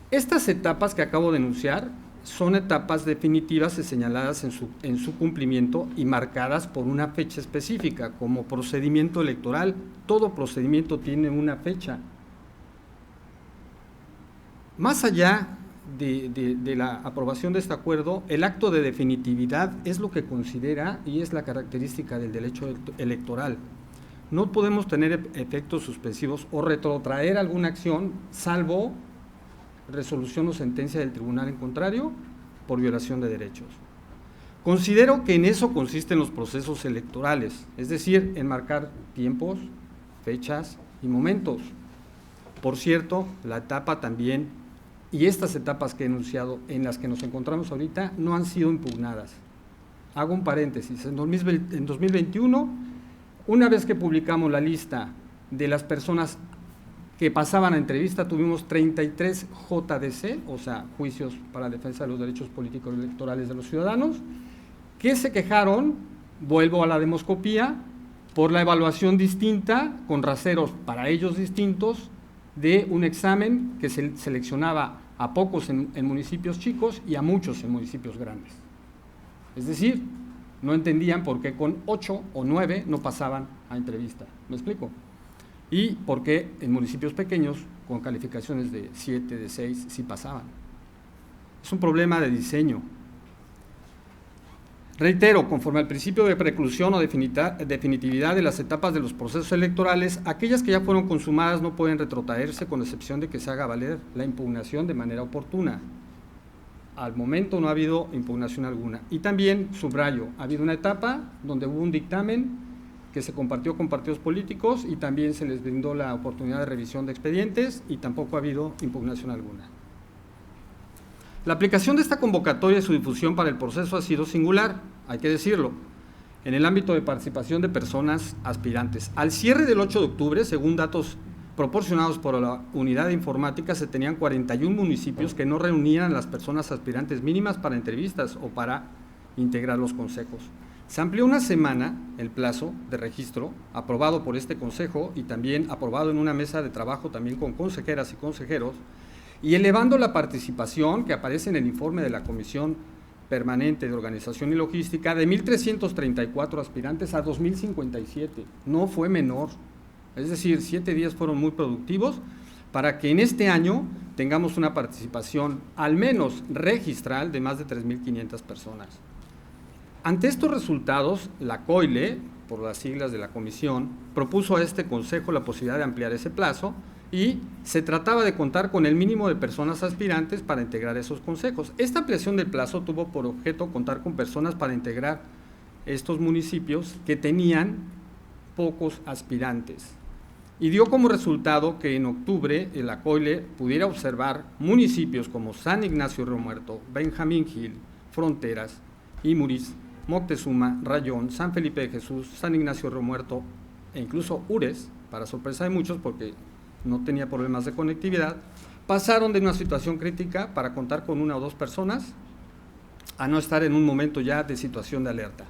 Estas etapas que acabo de enunciar son etapas definitivas y señaladas en su cumplimiento y marcadas por una fecha específica, como procedimiento electoral. Todo procedimiento tiene una fecha. Más allá de la aprobación de este acuerdo, el acto de definitividad es lo que considera y es la característica del derecho electoral. No podemos tener efectos suspensivos o retrotraer alguna acción, salvo resolución o sentencia del tribunal en contrario por violación de derechos. Considero que en eso consisten los procesos electorales, es decir, en marcar tiempos, fechas y momentos. Por cierto, la etapa también, y estas etapas que he enunciado en las que nos encontramos ahorita, no han sido impugnadas. Hago un paréntesis, en 2021, una vez que publicamos la lista de las personas que pasaban a entrevista, tuvimos 33 JDC, o sea, juicios para la defensa de los derechos políticos y electorales de los ciudadanos, que se quejaron, vuelvo a la demoscopía, por la evaluación distinta, con raseros para ellos distintos, de un examen que se seleccionaba a pocos en municipios chicos y a muchos en municipios grandes. Es decir, no entendían por qué con 8 o 9 no pasaban a entrevista. ¿Me explico? Y por qué en municipios pequeños, con calificaciones de 7, de 6, sí pasaban. Es un problema de diseño. Reitero, conforme al principio de preclusión o definitividad de las etapas de los procesos electorales, aquellas que ya fueron consumadas no pueden retrotraerse, con excepción de que se haga valer la impugnación de manera oportuna. Al momento no ha habido impugnación alguna. Y también, subrayo, ha habido una etapa donde hubo un dictamen que se compartió con partidos políticos y también se les brindó la oportunidad de revisión de expedientes y tampoco ha habido impugnación alguna. La aplicación de esta convocatoria y su difusión para el proceso ha sido singular, hay que decirlo, en el ámbito de participación de personas aspirantes. Al cierre del 8 de octubre, según datos proporcionados por la Unidad de Informática, se tenían 41 municipios que no reunían a las personas aspirantes mínimas para entrevistas o para integrar los consejos. Se amplió una semana el plazo de registro, aprobado por este consejo y también aprobado en una mesa de trabajo también con consejeras y consejeros, y elevando la participación que aparece en el informe de la Comisión Permanente de Organización y Logística de 1,334 aspirantes a 2,057. No fue menor. Es decir, 7 días fueron muy productivos para que en este año tengamos una participación al menos registral de más de 3,500 personas. Ante estos resultados, la COILE, por las siglas de la comisión, propuso a este consejo la posibilidad de ampliar ese plazo y se trataba de contar con el mínimo de personas aspirantes para integrar esos consejos. Esta ampliación del plazo tuvo por objeto contar con personas para integrar estos municipios que tenían pocos aspirantes. Y dio como resultado que en octubre la COILE pudiera observar municipios como San Ignacio Río Muerto, Benjamín Gil, Fronteras, Imuris, Moctezuma, Rayón, San Felipe de Jesús, San Ignacio Río Muerto e incluso Ures, para sorpresa de muchos porque no tenía problemas de conectividad, pasaron de una situación crítica para contar con 1 o 2 personas a no estar en un momento ya de situación de alerta.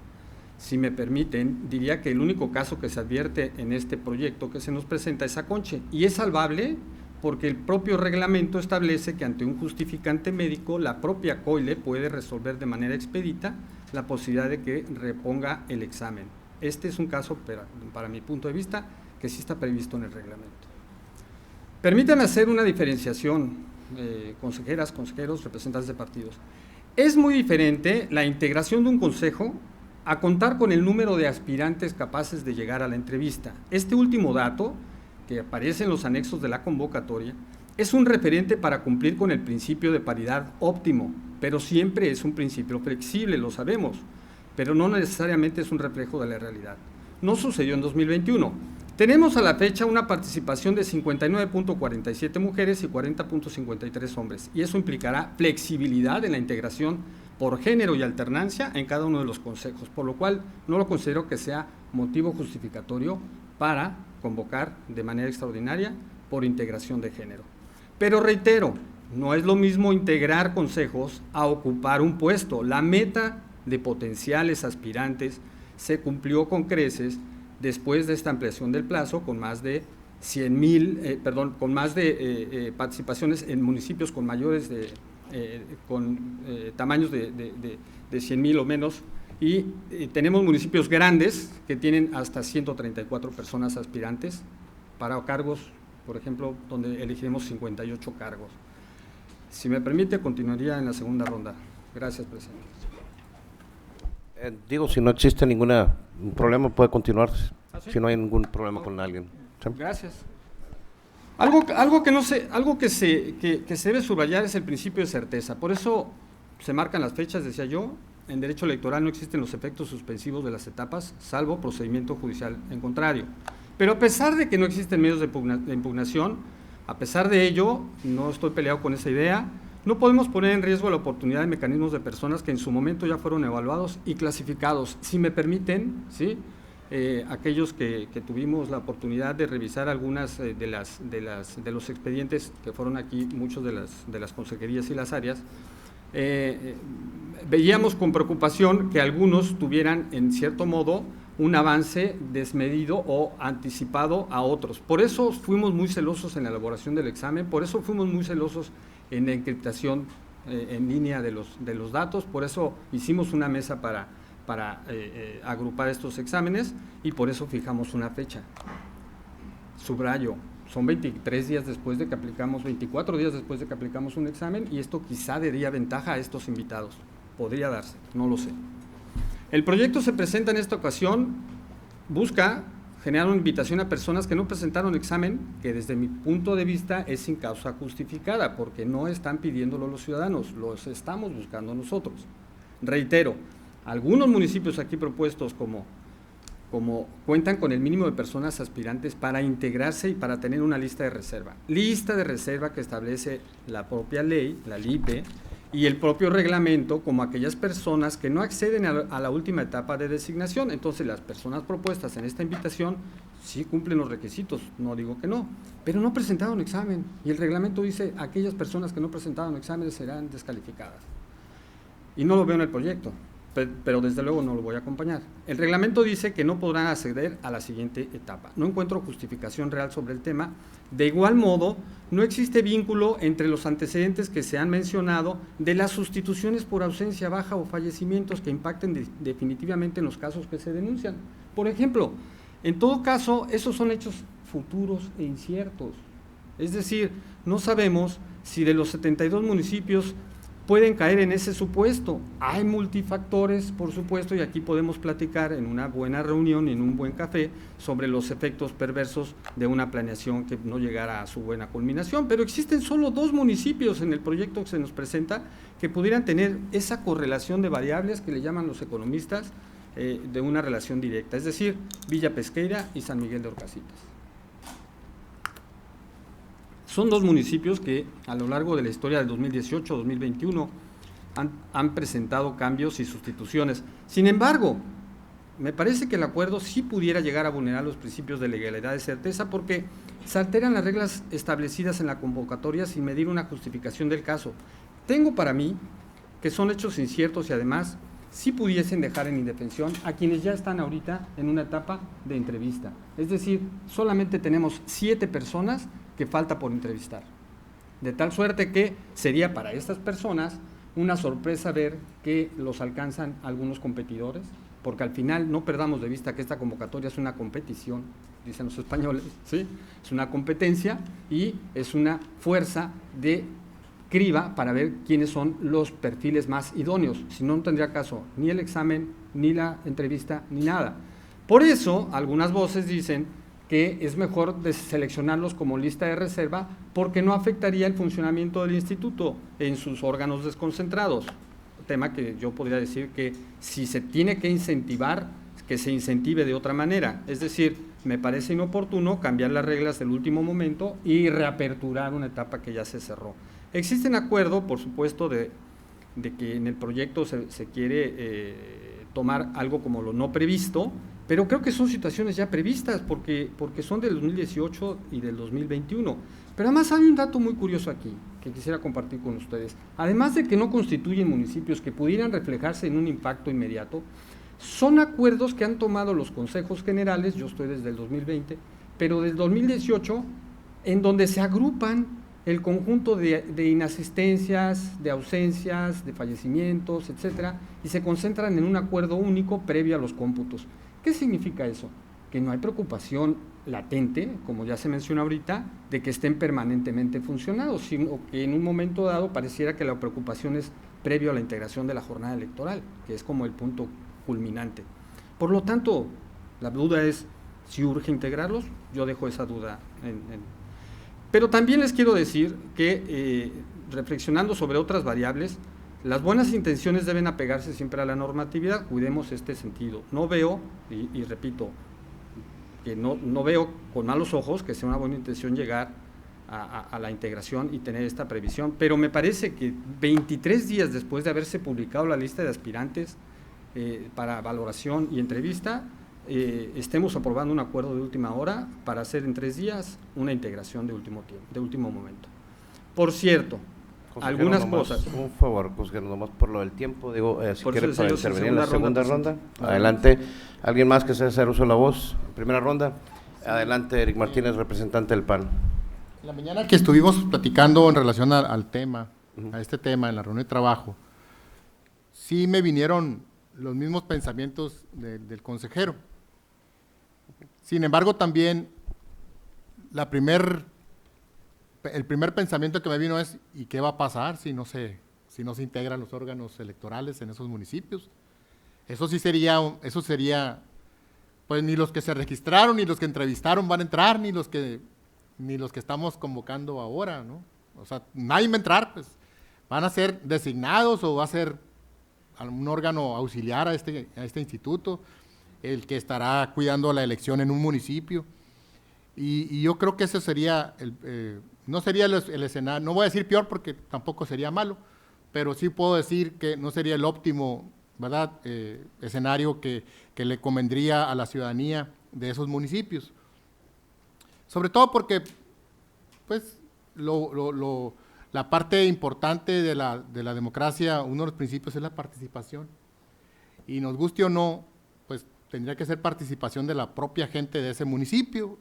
Si me permiten, diría que el único caso que se advierte en este proyecto que se nos presenta es Aconche, y es salvable porque el propio reglamento establece que ante un justificante médico, la propia COILE puede resolver de manera expedita la posibilidad de que reponga el examen. Este es un caso, para mi punto de vista, que sí está previsto en el reglamento. Permítanme hacer una diferenciación, consejeras, consejeros, representantes de partidos. Es muy diferente la integración de un consejo a contar con el número de aspirantes capaces de llegar a la entrevista. Este último dato, que aparece en los anexos de la convocatoria, es un referente para cumplir con el principio de paridad óptimo, pero siempre es un principio flexible, lo sabemos, pero no necesariamente es un reflejo de la realidad. No sucedió en 2021. Tenemos a la fecha una participación de 59.47 mujeres y 40.53 hombres, y eso implicará flexibilidad en la integración por género y alternancia en cada uno de los consejos, por lo cual no lo considero que sea motivo justificatorio para convocar de manera extraordinaria por integración de género. Pero reitero, no es lo mismo integrar consejos a ocupar un puesto. La meta de potenciales aspirantes se cumplió con creces después de esta ampliación del plazo con más de 100,000, con más de participaciones en municipios con mayores tamaños de 100,000 o menos, y tenemos municipios grandes que tienen hasta 134 personas aspirantes para cargos, por ejemplo, donde elegiremos 58 cargos. Si me permite, continuaría en la segunda ronda. Gracias, presidente. Si no existe ningún problema, puede continuar. ¿Ah, sí? Si no hay ningún problema con alguien. ¿Sí? Gracias. Algo que se debe subrayar es el principio de certeza. Por eso se marcan las fechas, decía yo. En derecho electoral no existen los efectos suspensivos de las etapas, salvo procedimiento judicial en contrario. Pero a pesar de que no existen medios de impugnación, a pesar de ello, no estoy peleado con esa idea, no podemos poner en riesgo la oportunidad de mecanismos de personas que en su momento ya fueron evaluados y clasificados. Si me permiten, ¿sí? aquellos que tuvimos la oportunidad de revisar algunas de los expedientes que fueron aquí, muchos de las consejerías y las áreas, veíamos con preocupación que algunos tuvieran, en cierto modo, un avance desmedido o anticipado a otros. Por eso fuimos muy celosos en la elaboración del examen, por eso fuimos muy celosos en la encriptación en línea de los datos, por eso hicimos una mesa para agrupar estos exámenes y por eso fijamos una fecha. Subrayo, son 23 días después de que aplicamos, 24 días después de que aplicamos un examen, y esto quizá daría ventaja a estos invitados. Podría darse, no lo sé. El proyecto se presenta en esta ocasión, busca generar una invitación a personas que no presentaron examen, que desde mi punto de vista es sin causa justificada, porque no están pidiéndolo los ciudadanos, los estamos buscando nosotros. Reitero, algunos municipios aquí propuestos como cuentan con el mínimo de personas aspirantes para integrarse y para tener una lista de reserva. Lista de reserva que establece la propia ley, la LIPE, y el propio reglamento, como aquellas personas que no acceden a la última etapa de designación. Entonces, las personas propuestas en esta invitación sí cumplen los requisitos, no digo que no, pero no presentaron examen, y el reglamento dice aquellas personas que no presentaron exámenes serán descalificadas. Y no lo veo en el proyecto, pero desde luego no lo voy a acompañar. El reglamento dice que no podrán acceder a la siguiente etapa. No encuentro justificación real sobre el tema. De igual modo, no existe vínculo entre los antecedentes que se han mencionado de las sustituciones por ausencia, baja o fallecimientos que impacten definitivamente en los casos que se denuncian. Por ejemplo, en todo caso, esos son hechos futuros e inciertos. Es decir, no sabemos si de los 72 municipios pueden caer en ese supuesto. Hay multifactores, por supuesto, y aquí podemos platicar en una buena reunión, en un buen café, sobre los efectos perversos de una planeación que no llegara a su buena culminación, pero existen solo 2 municipios en el proyecto que se nos presenta que pudieran tener esa correlación de variables que le llaman los economistas de una relación directa, es decir, Villa Pesqueira y San Miguel de Orcasitas. Son 2 municipios que a lo largo de la historia del 2018-2021 han presentado cambios y sustituciones. Sin embargo, me parece que el acuerdo sí pudiera llegar a vulnerar los principios de legalidad y certeza, porque se alteran las reglas establecidas en la convocatoria sin medir una justificación del caso. Tengo para mí que son hechos inciertos y además sí pudiesen dejar en indefensión a quienes ya están ahorita en una etapa de entrevista. Es decir, solamente tenemos 7 personas que falta por entrevistar, de tal suerte que sería para estas personas una sorpresa ver que los alcanzan algunos competidores, porque al final no perdamos de vista que esta convocatoria es una competición, dicen los españoles, ¿sí? Es una competencia y es una fuerza de criba para ver quiénes son los perfiles más idóneos, si no, no tendría caso ni el examen, ni la entrevista, ni nada. Por eso, algunas voces dicen que es mejor seleccionarlos como lista de reserva porque no afectaría el funcionamiento del instituto en sus órganos desconcentrados. Tema que yo podría decir que si se tiene que incentivar, que se incentive de otra manera. Es decir, me parece inoportuno cambiar las reglas del último momento y reaperturar una etapa que ya se cerró. Existe un acuerdo, por supuesto, de que en el proyecto se quiere tomar algo como lo no previsto, pero creo que son situaciones ya previstas porque son del 2018 y del 2021. Pero además hay un dato muy curioso aquí que quisiera compartir con ustedes. Además de que no constituyen municipios que pudieran reflejarse en un impacto inmediato, son acuerdos que han tomado los consejos generales, yo estoy desde el 2020, pero del 2018, en donde se agrupan el conjunto de inasistencias, de ausencias, de fallecimientos, etcétera, y se concentran en un acuerdo único previo a los cómputos. ¿Qué significa eso? Que no hay preocupación latente, como ya se mencionó ahorita, de que estén permanentemente funcionados, sino que en un momento dado pareciera que la preocupación es previo a la integración de la jornada electoral, que es como el punto culminante. Por lo tanto, la duda es si urge integrarlos. Yo dejo esa duda Pero también les quiero decir que, reflexionando sobre otras variables, las buenas intenciones deben apegarse siempre a la normatividad, cuidemos este sentido. No veo, y repito, que no veo con malos ojos que sea una buena intención llegar a la integración y tener esta previsión, pero me parece que 23 días después de haberse publicado la lista de aspirantes para valoración y entrevista, estemos aprobando un acuerdo de última hora para hacer en 3 días una integración de último momento. Por cierto, Consejero, algunas nomás cosas. Un favor, consejero, nomás por lo del tiempo, digo, si Por quiere eso para decía yo, intervenir en la segunda ronda. presente. Adelante. ¿Alguien más que se hacer uso de la voz? Primera ronda. Adelante, Eric Martínez, representante del PAN. La mañana que estuvimos platicando en relación al tema, a este tema, en la reunión de trabajo, sí me vinieron los mismos pensamientos del consejero. Sin embargo, también el primer pensamiento que me vino es, ¿y qué va a pasar si no se integran los órganos electorales en esos municipios? Eso sería, pues ni los que se registraron, ni los que entrevistaron van a entrar, ni los que estamos convocando ahora, ¿no? O sea, nadie va a entrar, pues van a ser designados o va a ser un órgano auxiliar a este instituto, el que estará cuidando la elección en un municipio. Y yo creo que ese sería, no sería el escenario, no voy a decir peor porque tampoco sería malo, pero sí puedo decir que no sería el óptimo, ¿verdad?, escenario que le convendría a la ciudadanía de esos municipios. Sobre todo porque, pues, la parte importante de la democracia, uno de los principios es la participación. Y nos guste o no, pues tendría que ser participación de la propia gente de ese municipio.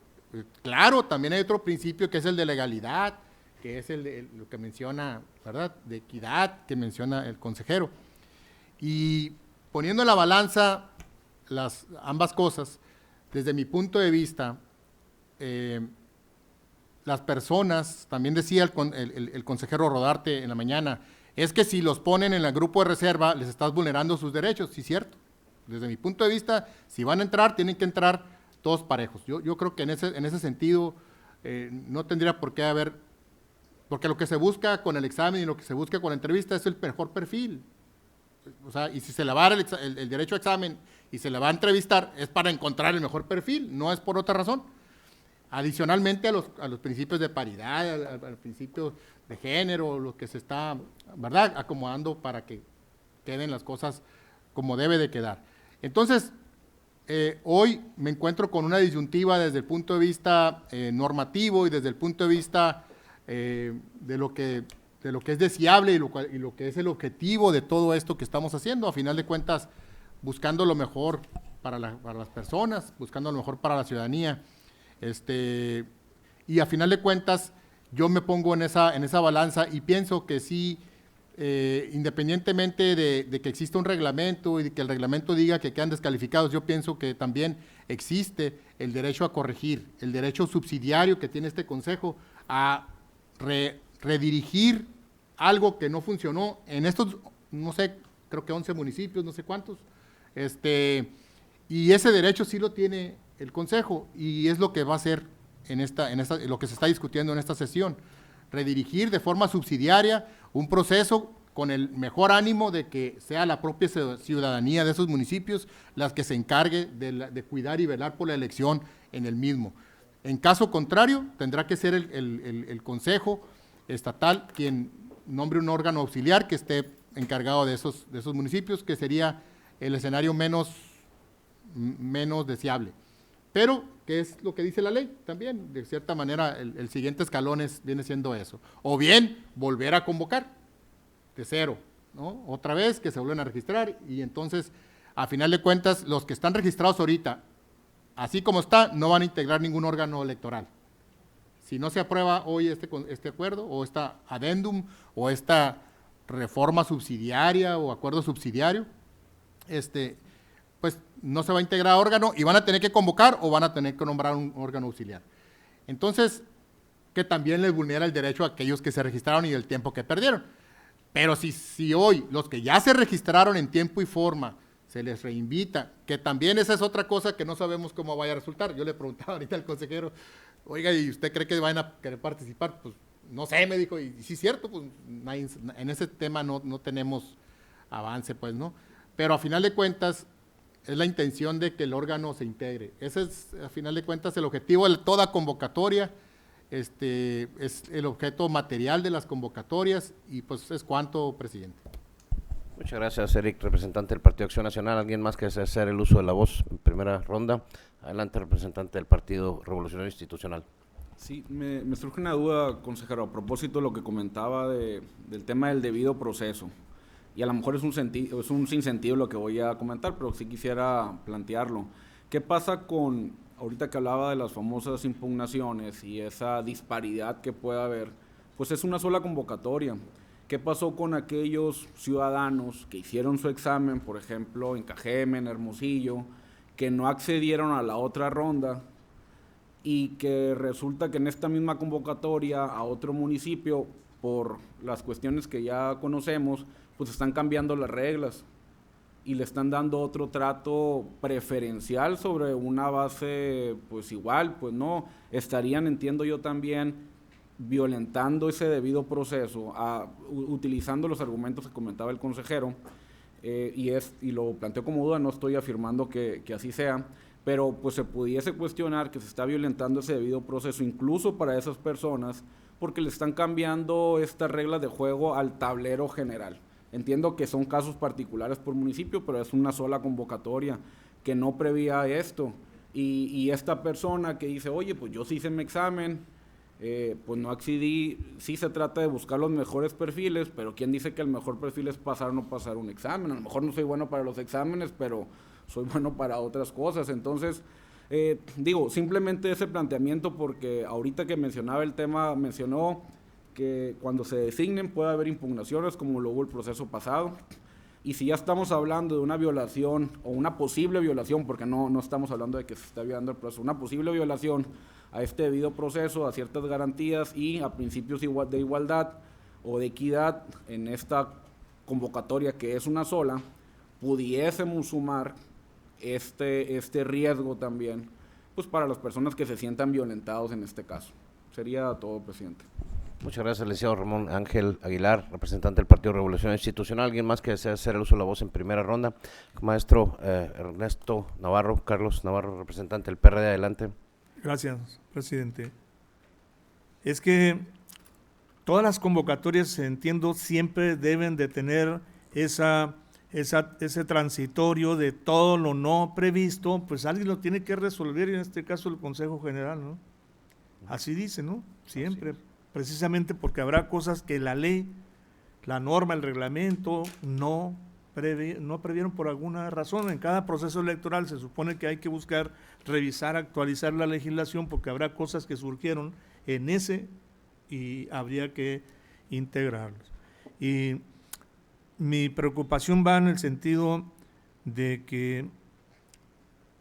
Claro, también hay otro principio que es el de legalidad, que es lo que menciona, ¿verdad?, de equidad, que menciona el consejero. Y poniendo en la balanza ambas cosas, desde mi punto de vista, las personas, también decía el consejero Rodarte en la mañana, es que si los ponen en el grupo de reserva, les estás vulnerando sus derechos, sí, cierto. Desde mi punto de vista, si van a entrar, tienen que entrar todos parejos. Yo creo que en ese sentido no tendría por qué haber, porque lo que se busca con el examen y lo que se busca con la entrevista es el mejor perfil. O sea, y si se le va a dar el derecho a examen y se le va a entrevistar, es para encontrar el mejor perfil, no es por otra razón. Adicionalmente a los principios de paridad, al principio de género, lo que se está, ¿verdad?, acomodando para que queden las cosas como debe de quedar. Entonces, hoy me encuentro con una disyuntiva desde el punto de vista normativo y desde el punto de vista de lo que es deseable y lo que es el objetivo de todo esto que estamos haciendo. A final de cuentas, buscando lo mejor para las personas, buscando lo mejor para la ciudadanía. Y a final de cuentas, yo me pongo en esa balanza y pienso que sí, independientemente de que exista un reglamento y de que el reglamento diga que quedan descalificados, yo pienso que también existe el derecho a corregir, el derecho subsidiario que tiene este consejo a redirigir algo que no funcionó en estos, no sé, creo que 11 municipios, no sé cuántos, y ese derecho sí lo tiene el consejo y es lo que va a hacer lo que se está discutiendo en esta sesión, redirigir de forma subsidiaria un proceso con el mejor ánimo de que sea la propia ciudadanía de esos municipios las que se encargue de cuidar y velar por la elección en el mismo. En caso contrario, tendrá que ser el Consejo Estatal quien nombre un órgano auxiliar que esté encargado de esos municipios, que sería el escenario menos deseable. Pero, ¿qué es lo que dice la ley? También, de cierta manera, el siguiente escalón viene siendo eso. O bien, volver a convocar de cero, ¿no? Otra vez que se vuelven a registrar y entonces, a final de cuentas, los que están registrados ahorita, así como está, no van a integrar ningún órgano electoral. Si no se aprueba hoy este acuerdo, o esta adendum, o esta reforma subsidiaria, o acuerdo subsidiario, pues no se va a integrar órgano y van a tener que convocar o van a tener que nombrar un órgano auxiliar. Entonces, que también les vulnera el derecho a aquellos que se registraron y el tiempo que perdieron. Pero si hoy los que ya se registraron en tiempo y forma se les reinvita, que también esa es otra cosa que no sabemos cómo vaya a resultar. Yo le preguntaba ahorita al consejero, oiga, ¿y usted cree que van a querer participar? Pues no sé, me dijo, y sí es cierto, pues en ese tema no tenemos avance, pues, ¿no? Pero a final de cuentas, es la intención de que el órgano se integre. Ese es, a final de cuentas, el objetivo de toda convocatoria, es el objeto material de las convocatorias y pues es cuanto, presidente. Muchas gracias, Eric, representante del Partido Acción Nacional. ¿Alguien más que desea hacer el uso de la voz en primera ronda? Adelante, representante del Partido Revolucionario Institucional. Sí, me surge una duda, consejero, a propósito de lo que comentaba del tema del debido proceso. Y a lo mejor es un sinsentido lo que voy a comentar, pero sí quisiera plantearlo. ¿Qué pasa con, ahorita que hablaba de las famosas impugnaciones y esa disparidad que puede haber? Pues es una sola convocatoria. ¿Qué pasó con aquellos ciudadanos que hicieron su examen, por ejemplo, en Cajeme, en Hermosillo, que no accedieron a la otra ronda y que resulta que en esta misma convocatoria a otro municipio, por las cuestiones que ya conocemos, pues están cambiando las reglas y le están dando otro trato preferencial sobre una base pues igual? Pues no, estarían, entiendo yo también, violentando ese debido proceso, utilizando los argumentos que comentaba el consejero, y lo planteo como duda, no estoy afirmando que así sea, pero pues se pudiese cuestionar que se está violentando ese debido proceso incluso para esas personas, porque le están cambiando estas reglas de juego al tablero general. Entiendo que son casos particulares por municipio, pero es una sola convocatoria que no prevía esto, y esta persona que dice, oye, pues yo sí hice mi examen, pues no accedí. Sí se trata de buscar los mejores perfiles, pero ¿quién dice que el mejor perfil es pasar o no pasar un examen? A lo mejor no soy bueno para los exámenes, pero soy bueno para otras cosas. Entonces, digo, simplemente ese planteamiento, porque ahorita que mencionaba el tema, mencionó que cuando se designen puede haber impugnaciones, como lo hubo el proceso pasado. Y si ya estamos hablando de una violación o una posible violación, porque no estamos hablando de que se está violando el proceso, una posible violación a este debido proceso, a ciertas garantías y a principios de igualdad o de equidad en esta convocatoria que es una sola, pudiésemos sumar este riesgo también, pues para las personas que se sientan violentados en este caso. Sería todo, presidente. Muchas gracias, licenciado Ramón Ángel Aguilar, representante del Partido Revolucionario Institucional. ¿Alguien más que desea hacer el uso de la voz en primera ronda? Maestro Ernesto Navarro, Carlos Navarro, representante del PRD, adelante. Gracias, presidente. Es que todas las convocatorias, entiendo, siempre deben de tener ese transitorio de todo lo no previsto, pues alguien lo tiene que resolver, y en este caso el Consejo General, ¿no? Así dice, ¿no? Siempre. Precisamente porque habrá cosas que la ley, la norma, el reglamento no previeron por alguna razón. En cada proceso electoral se supone que hay que buscar revisar, actualizar la legislación, porque habrá cosas que surgieron en ese y habría que integrarlos. Y mi preocupación va en el sentido de que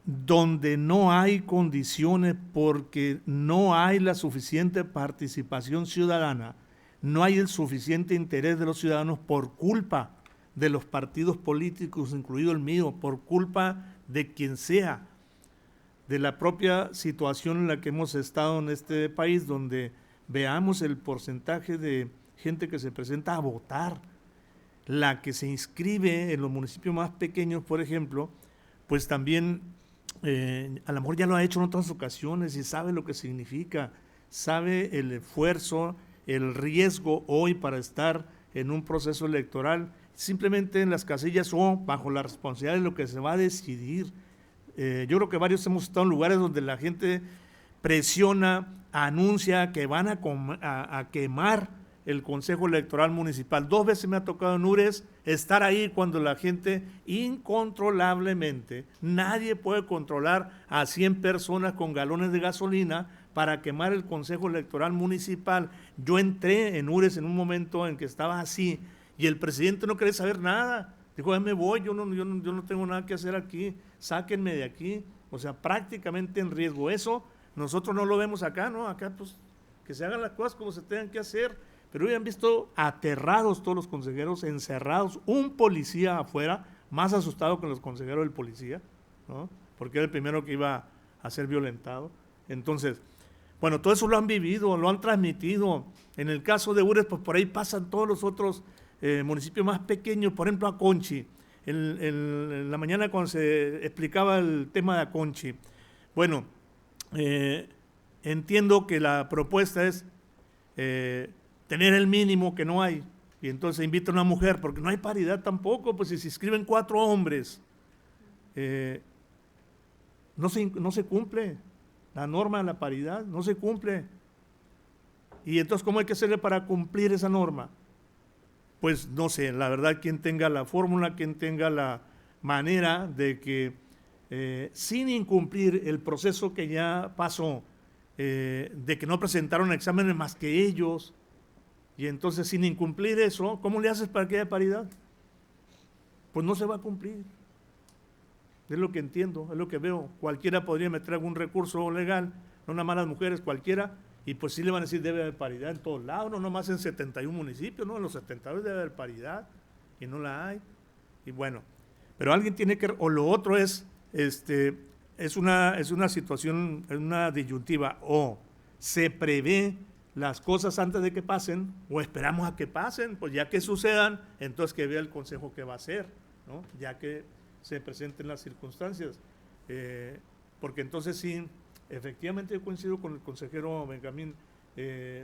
donde no hay condiciones porque no hay la suficiente participación ciudadana, no hay el suficiente interés de los ciudadanos por culpa de los partidos políticos, incluido el mío, por culpa de quien sea, de la propia situación en la que hemos estado en este país, donde veamos el porcentaje de gente que se presenta a votar, la que se inscribe en los municipios más pequeños, por ejemplo, pues también a lo mejor ya lo ha hecho en otras ocasiones y sabe lo que significa, sabe el esfuerzo, el riesgo hoy para estar en un proceso electoral, simplemente en las casillas o bajo la responsabilidad de lo que se va a decidir. Yo creo que varios hemos estado en lugares donde la gente presiona, anuncia que van a quemar el Consejo Electoral Municipal. 2 veces me ha tocado en Ures estar ahí cuando la gente incontrolablemente, nadie puede controlar a 100 personas con galones de gasolina para quemar el Consejo Electoral Municipal. Yo entré en Ures en un momento en que estaba así y el presidente no quería saber nada. Dijo, ya me voy, yo no tengo nada que hacer aquí, sáquenme de aquí. O sea, prácticamente en riesgo. Eso nosotros no lo vemos acá, ¿no? Acá pues que se hagan las cosas como se tengan que hacer. Pero hoy han visto aterrados todos los consejeros, encerrados, un policía afuera, más asustado que los consejeros del policía, ¿no? Porque era el primero que iba a ser violentado. Entonces, bueno, todo eso lo han vivido, lo han transmitido. En el caso de Ures, pues por ahí pasan todos los otros municipios más pequeños, por ejemplo, Aconchi. En la mañana cuando se explicaba el tema de Aconchi, bueno, entiendo que la propuesta es tener el mínimo que no hay, y entonces invita a una mujer, porque no hay paridad tampoco, pues si se inscriben 4 hombres, no se cumple la norma de la paridad, no se cumple. Y entonces, ¿cómo hay que hacerle para cumplir esa norma? Pues no sé, la verdad, quien tenga la fórmula, quien tenga la manera de que sin incumplir el proceso que ya pasó, de que no presentaron exámenes más que ellos, y entonces sin incumplir eso, ¿cómo le haces para que haya paridad? Pues no se va a cumplir. Es lo que entiendo, es lo que veo. Cualquiera podría meter algún recurso legal, no nada más las mujeres, cualquiera, y pues sí le van a decir debe haber paridad en todos lados, no nomás en 71 municipios, ¿no? En los 72 debe haber paridad, y no la hay. Y bueno, pero alguien tiene que, o lo otro es una situación, es una disyuntiva, o se prevé las cosas antes de que pasen, o esperamos a que pasen, pues ya que sucedan, entonces que vea el Consejo qué va a hacer, ¿no? Ya que se presenten las circunstancias, porque entonces sí, efectivamente yo coincido con el consejero Benjamín,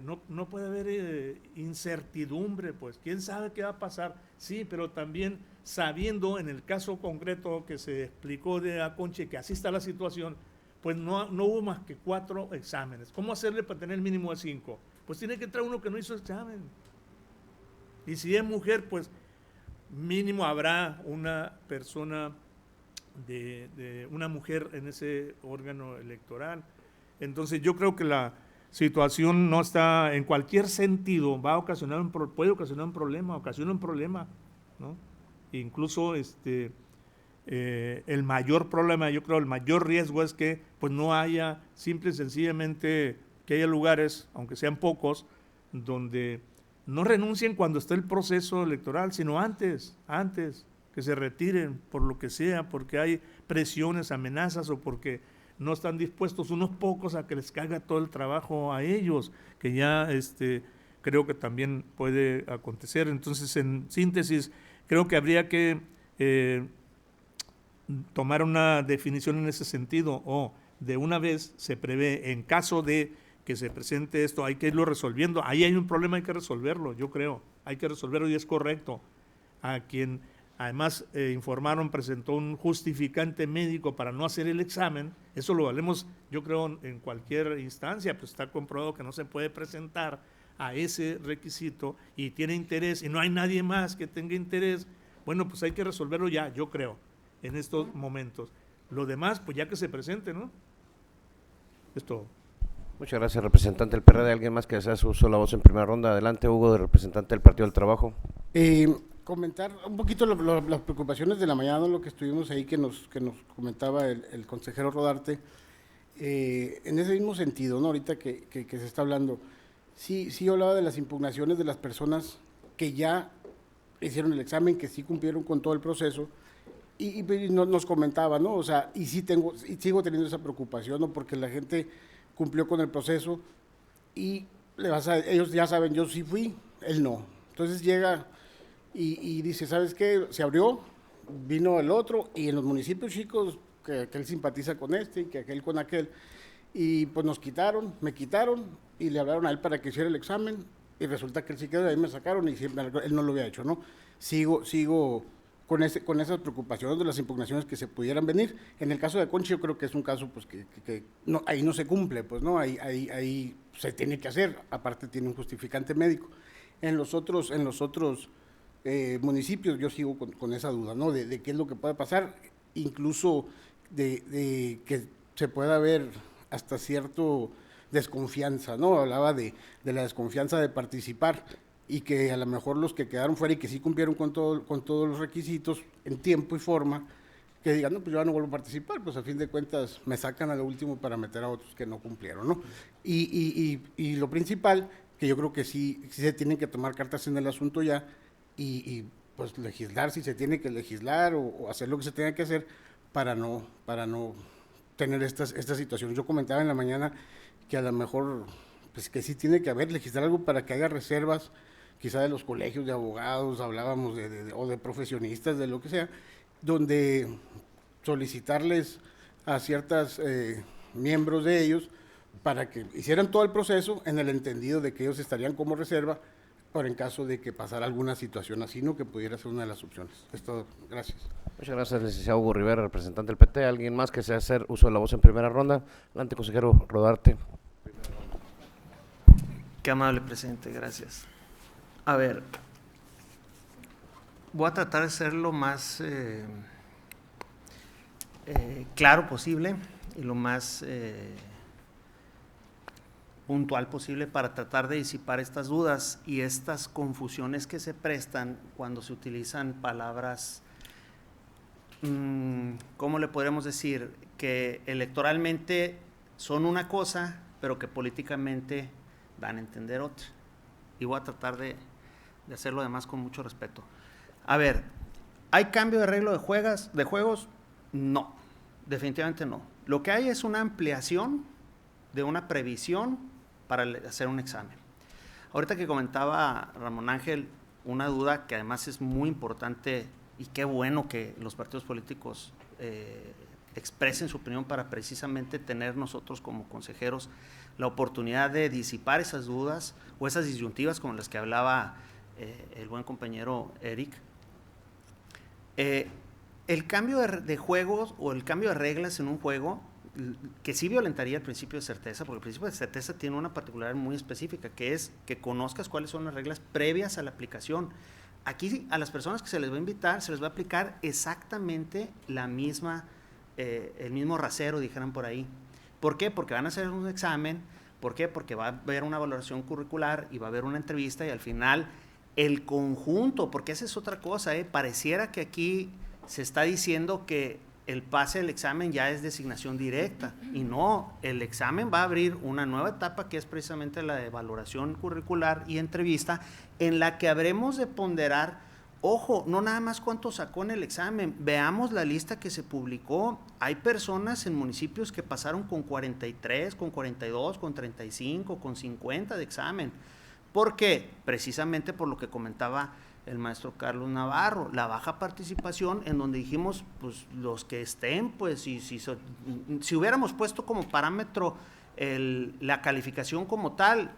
no puede haber incertidumbre, pues quién sabe qué va a pasar, sí, pero también sabiendo en el caso concreto que se explicó de Aconche que así está la situación, pues no hubo más que 4 exámenes. ¿Cómo hacerle para tener el mínimo de 5? Pues tiene que entrar uno que no hizo examen. Y si es mujer, pues mínimo habrá una persona de una mujer en ese órgano electoral. Entonces yo creo que la situación no está, en cualquier sentido, va a ocasionar puede ocasionar un problema, ocasiona un problema, ¿no? Incluso el mayor problema, yo creo, el mayor riesgo es que pues no haya, simple y sencillamente, que haya lugares, aunque sean pocos, donde no renuncien cuando esté el proceso electoral, sino antes, que se retiren por lo que sea, porque hay presiones, amenazas o porque no están dispuestos unos pocos a que les caiga todo el trabajo a ellos, que ya creo que también puede acontecer. Entonces, en síntesis, creo que habría que tomar una definición en ese sentido, o de una vez se prevé, en caso de que se presente esto, hay que irlo resolviendo. Ahí hay un problema, hay que resolverlo, yo creo, hay que resolverlo y es correcto. A quien además informaron, presentó un justificante médico para no hacer el examen, eso lo valemos, yo creo, en cualquier instancia, pues está comprobado que no se puede presentar a ese requisito y tiene interés y no hay nadie más que tenga interés, bueno, pues hay que resolverlo ya, yo creo, en estos momentos. Lo demás, pues ya que se presente, ¿no? Es todo. Muchas gracias, representante del PRD. ¿Alguien más que desea su uso de la voz en primera ronda? Adelante, Hugo, de representante del Partido del Trabajo. Comentar un poquito las preocupaciones de la mañana, ¿no? Lo que estuvimos ahí que nos comentaba el consejero Rodarte, en ese mismo sentido, ¿no? Ahorita que se está hablando, sí hablaba de las impugnaciones de las personas que ya hicieron el examen, que sí cumplieron con todo el proceso, y nos comentaba, ¿no? O sea, y sigo teniendo esa preocupación, ¿no? Porque la gente cumplió con el proceso y ellos ya saben, yo sí fui, él no. Entonces llega y dice, ¿sabes qué? Se abrió, vino el otro, y en los municipios chicos, que él simpatiza con este y que aquel con aquel, y pues me quitaron, y le hablaron a él para que hiciera el examen, y resulta que él sí quedó, ahí me sacaron, y siempre, él no lo había hecho, ¿no? Sigo con esas preocupaciones de las impugnaciones que se pudieran venir. En el caso de Conchi, yo creo que es un caso pues que no, ahí no se cumple, pues no, ahí se tiene que hacer, aparte tiene un justificante médico. En los otros municipios yo sigo con esa duda, ¿no? De qué es lo que puede pasar, incluso de que se pueda ver hasta cierto desconfianza, ¿no? Hablaba de la desconfianza de participar, y que a lo mejor los que quedaron fuera y que sí cumplieron con todos los requisitos en tiempo y forma, que digan, no, pues yo ya no vuelvo a participar, pues a fin de cuentas me sacan a lo último para meter a otros que no cumplieron, ¿no? Y lo principal, que yo creo que sí se tienen que tomar cartas en el asunto ya, y pues legislar si se tiene que legislar, o hacer lo que se tenga que hacer para no tener esta situación. Yo comentaba en la mañana que a lo mejor, pues que sí tiene que haber, legislar algo para que haya reservas, quizá de los colegios de abogados, hablábamos o de profesionistas, de lo que sea, donde solicitarles a ciertos miembros de ellos para que hicieran todo el proceso en el entendido de que ellos estarían como reserva por en caso de que pasara alguna situación así, ¿no? Que pudiera ser una de las opciones. Es todo. Gracias. Muchas gracias, licenciado Hugo Rivera, representante del PT. ¿Alguien más que desea hacer uso de la voz en primera ronda? Adelante, consejero Rodarte. Qué amable, presidente, gracias. A ver, voy a tratar de ser lo más claro posible y lo más puntual posible para tratar de disipar estas dudas y estas confusiones que se prestan cuando se utilizan palabras, ¿cómo le podríamos decir? Que electoralmente son una cosa, pero que políticamente van a entender otra. Y voy a tratar de hacerlo además con mucho respeto. A ver, ¿hay cambio de arreglo de juegos? No, definitivamente no. Lo que hay es una ampliación de una previsión para hacer un examen. Ahorita que comentaba Ramón Ángel, una duda que además es muy importante y qué bueno que los partidos políticos expresen su opinión para precisamente tener nosotros como consejeros la oportunidad de disipar esas dudas o esas disyuntivas como las que hablaba el buen compañero Eric. El cambio de juegos o el cambio de reglas en un juego que sí violentaría el principio de certeza, porque el principio de certeza tiene una particularidad muy específica, que es que conozcas cuáles son las reglas previas a la aplicación. Aquí a las personas que se les va a invitar, se les va a aplicar exactamente la misma, el mismo rasero, dijeran por ahí. ¿Por qué? Porque van a hacer un examen. ¿Por qué? Porque va a haber una valoración curricular y va a haber una entrevista y al final el conjunto, porque esa es otra cosa, pareciera que aquí se está diciendo que el pase del examen ya es designación directa y no, el examen va a abrir una nueva etapa que es precisamente la de valoración curricular y entrevista en la que habremos de ponderar, ojo, no nada más cuánto sacó en el examen, veamos la lista que se publicó, hay personas en municipios que pasaron con 43, con 42, con 35, con 50 de examen. ¿Por qué? Precisamente por lo que comentaba el maestro Carlos Navarro, la baja participación en donde dijimos, pues los que estén, pues si hubiéramos puesto como parámetro la calificación como tal,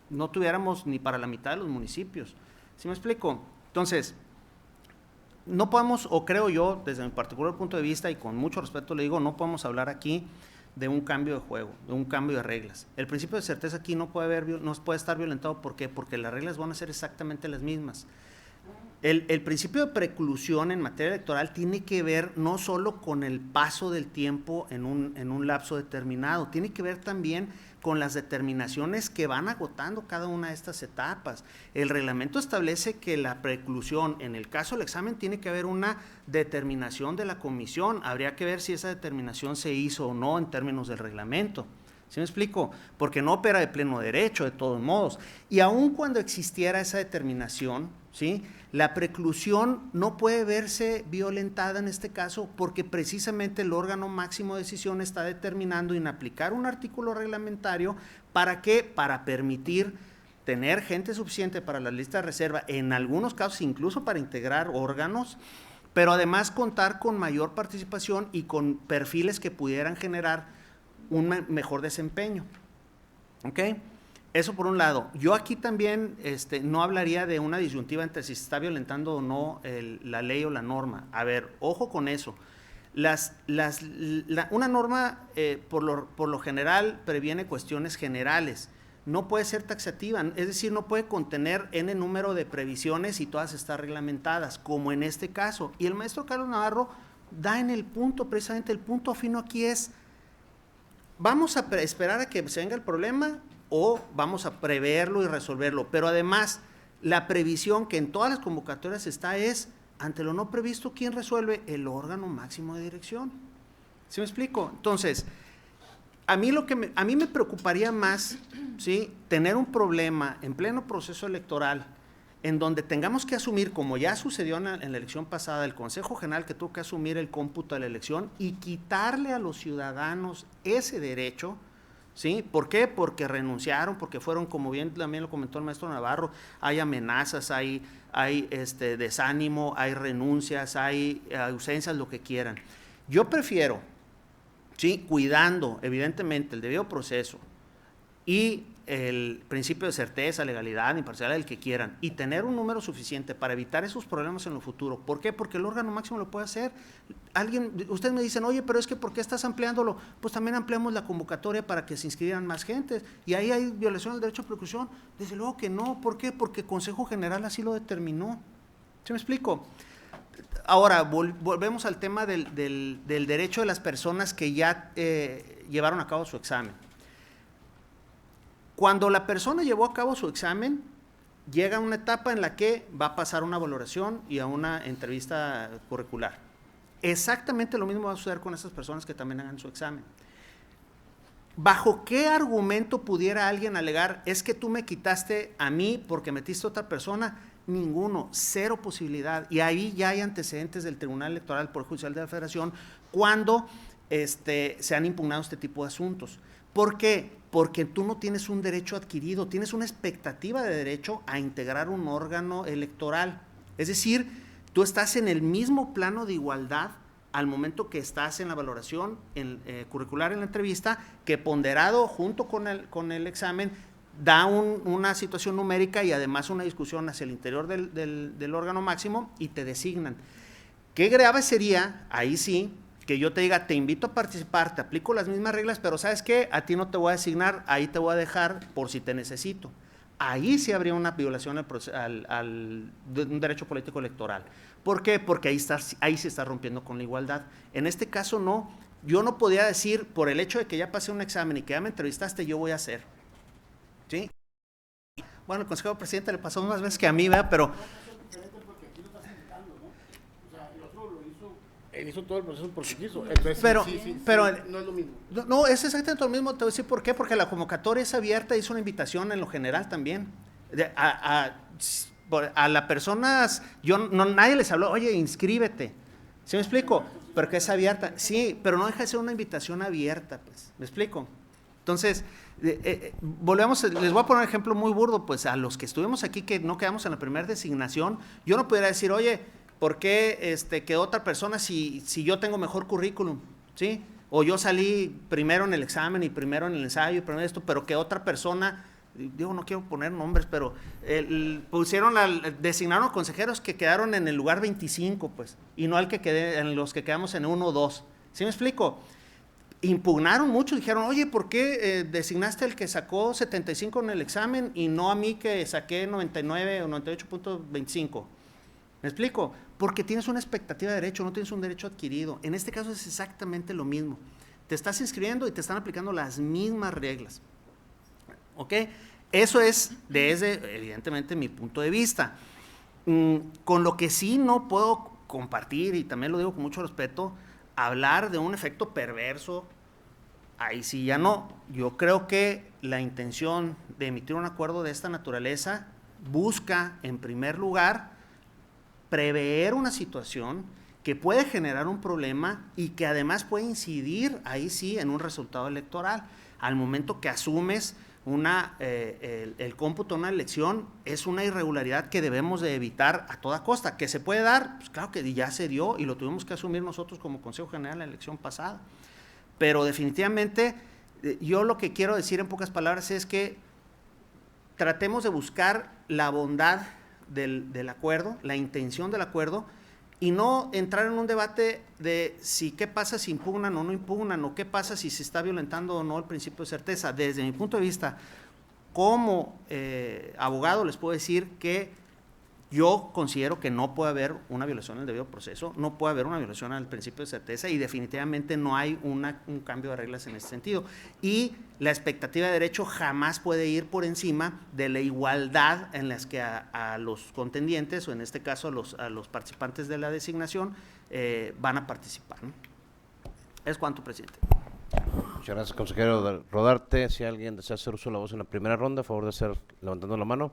no tuviéramos ni para la mitad de los municipios. ¿Sí me explico? Entonces, no podemos, o creo yo, desde mi particular punto de vista y con mucho respeto le digo, no podemos hablar aquí de un cambio de juego, de un cambio de reglas. El principio de certeza aquí no puede estar violentado. ¿Por qué? Porque las reglas van a ser exactamente las mismas. El principio de preclusión en materia electoral tiene que ver no solo con el paso del tiempo en un lapso determinado, tiene que ver también con las determinaciones que van agotando cada una de estas etapas. El reglamento establece que la preclusión, en el caso del examen, tiene que haber una determinación de la comisión. Habría que ver si esa determinación se hizo o no en términos del reglamento. ¿Sí me explico? Porque no opera de pleno derecho, de todos modos. Y aun cuando existiera esa determinación, ¿sí?, la preclusión no puede verse violentada en este caso porque precisamente el órgano máximo de decisión está determinando inaplicar un artículo reglamentario. ¿Para qué? Para permitir tener gente suficiente para la lista de reserva, en algunos casos incluso para integrar órganos, pero además contar con mayor participación y con perfiles que pudieran generar un mejor desempeño. ¿Ok? Eso por un lado. Yo aquí también no hablaría de una disyuntiva entre si se está violentando o no la ley o la norma. A ver, ojo con eso. Una norma por lo general previene cuestiones generales. No puede ser taxativa, es decir, no puede contener n número de previsiones y todas están reglamentadas, como en este caso. Y el maestro Carlos Navarro da en el punto, precisamente el punto fino aquí es, ¿vamos a esperar a que se venga el problema o vamos a preverlo y resolverlo? Pero además, la previsión que en todas las convocatorias está es, ante lo no previsto, ¿quién resuelve? El órgano máximo de dirección. ¿Sí me explico? Entonces, a mí me preocuparía más, ¿sí?, tener un problema en pleno proceso electoral en donde tengamos que asumir, como ya sucedió en la elección pasada, el Consejo General que tuvo que asumir el cómputo de la elección y quitarle a los ciudadanos ese derecho, ¿sí? ¿Por qué? Porque renunciaron, porque fueron, como bien también lo comentó el maestro Navarro, hay amenazas, hay desánimo, hay renuncias, hay ausencias, lo que quieran. Yo prefiero, ¿sí?, cuidando evidentemente el debido proceso y el principio de certeza, legalidad, imparcialidad, el que quieran, y tener un número suficiente para evitar esos problemas en lo futuro. ¿Por qué? Porque el órgano máximo lo puede hacer. Ustedes me dicen, oye, pero es que ¿por qué estás ampliándolo? Pues también ampliamos la convocatoria para que se inscriban más gente, y ahí hay violación del derecho a preclusión. Desde luego que no. ¿Por qué? Porque el Consejo General así lo determinó. ¿Sí me explico? Ahora, volvemos al tema del derecho de las personas que ya llevaron a cabo su examen. Cuando la persona llevó a cabo su examen, llega a una etapa en la que va a pasar una valoración y a una entrevista curricular. Exactamente lo mismo va a suceder con esas personas que también hagan su examen. ¿Bajo qué argumento pudiera alguien alegar, es que tú me quitaste a mí porque metiste a otra persona? Ninguno, cero posibilidad. Y ahí ya hay antecedentes del Tribunal Electoral del Poder Judicial de la Federación cuando se han impugnado este tipo de asuntos. ¿Por qué? Porque tú no tienes un derecho adquirido, tienes una expectativa de derecho a integrar un órgano electoral. Es decir, tú estás en el mismo plano de igualdad al momento que estás en la valoración curricular en la entrevista, que ponderado junto con el examen, da una situación numérica y además una discusión hacia el interior del órgano máximo y te designan. ¿Qué grave sería, ahí sí, que yo te diga, te invito a participar, te aplico las mismas reglas, pero ¿sabes qué? A ti no te voy a designar, ahí te voy a dejar por si te necesito. Ahí sí habría una violación de un derecho político electoral. ¿Por qué? Porque ahí se está rompiendo con la igualdad. En este caso no. Yo no podía decir, por el hecho de que ya pasé un examen y que ya me entrevistaste, yo voy a hacer. ¿Sí? Bueno, el consejero presidente le pasó más veces que a mí, ¿verdad? Pero él hizo todo el proceso porque quiso. Entonces, pero no es lo mismo. No, es exactamente lo mismo. Te voy a decir por qué. Porque la convocatoria es abierta, hizo una invitación en lo general también. A las personas, nadie les habló, oye, inscríbete. ¿Sí me explico? Porque es abierta. Sí, pero no deja de ser una invitación abierta, pues. ¿Me explico? Entonces, volvemos, les voy a poner un ejemplo muy burdo, pues a los que estuvimos aquí que no quedamos en la primera designación, yo no pudiera decir, oye, ¿por qué que otra persona si yo tengo mejor currículum? ¿Sí? O yo salí primero en el examen y primero en el ensayo y primero esto, pero que otra persona, digo, no quiero poner nombres, pero designaron a consejeros que quedaron en el lugar 25, pues, y no en los que quedamos en 1 o 2. ¿Sí me explico? Impugnaron mucho, dijeron, oye, ¿por qué designaste al que sacó 75 en el examen y no a mí que saqué 99 o 98.25? ¿Me explico? Porque tienes una expectativa de derecho, no tienes un derecho adquirido. En este caso es exactamente lo mismo. Te estás inscribiendo y te están aplicando las mismas reglas. ¿Ok? Eso es desde, evidentemente, mi punto de vista. Con lo que sí no puedo compartir, y también lo digo con mucho respeto, hablar de un efecto perverso, ahí sí ya no. Yo creo que la intención de emitir un acuerdo de esta naturaleza busca, en primer lugar, prever una situación que puede generar un problema y que además puede incidir, ahí sí, en un resultado electoral. Al momento que asumes el cómputo de una elección, es una irregularidad que debemos de evitar a toda costa. ¿Que se puede dar? Pues claro que ya se dio y lo tuvimos que asumir nosotros como Consejo General en la elección pasada. Pero definitivamente, yo lo que quiero decir en pocas palabras es que tratemos de buscar la bondad del acuerdo, la intención del acuerdo, y no entrar en un debate de qué pasa si impugnan o no impugnan, o qué pasa si se está violentando o no el principio de certeza. Desde mi punto de vista, como abogado, les puedo decir que yo considero que no puede haber una violación del debido proceso, no puede haber una violación al principio de certeza y definitivamente no hay un cambio de reglas en ese sentido. Y la expectativa de derecho jamás puede ir por encima de la igualdad en las que a los contendientes, o en este caso a los participantes de la designación, van a participar, ¿no? Es cuanto, presidente. Muchas gracias, consejero Rodarte. Si alguien desea hacer uso de la voz en la primera ronda, a favor de hacer levantando la mano.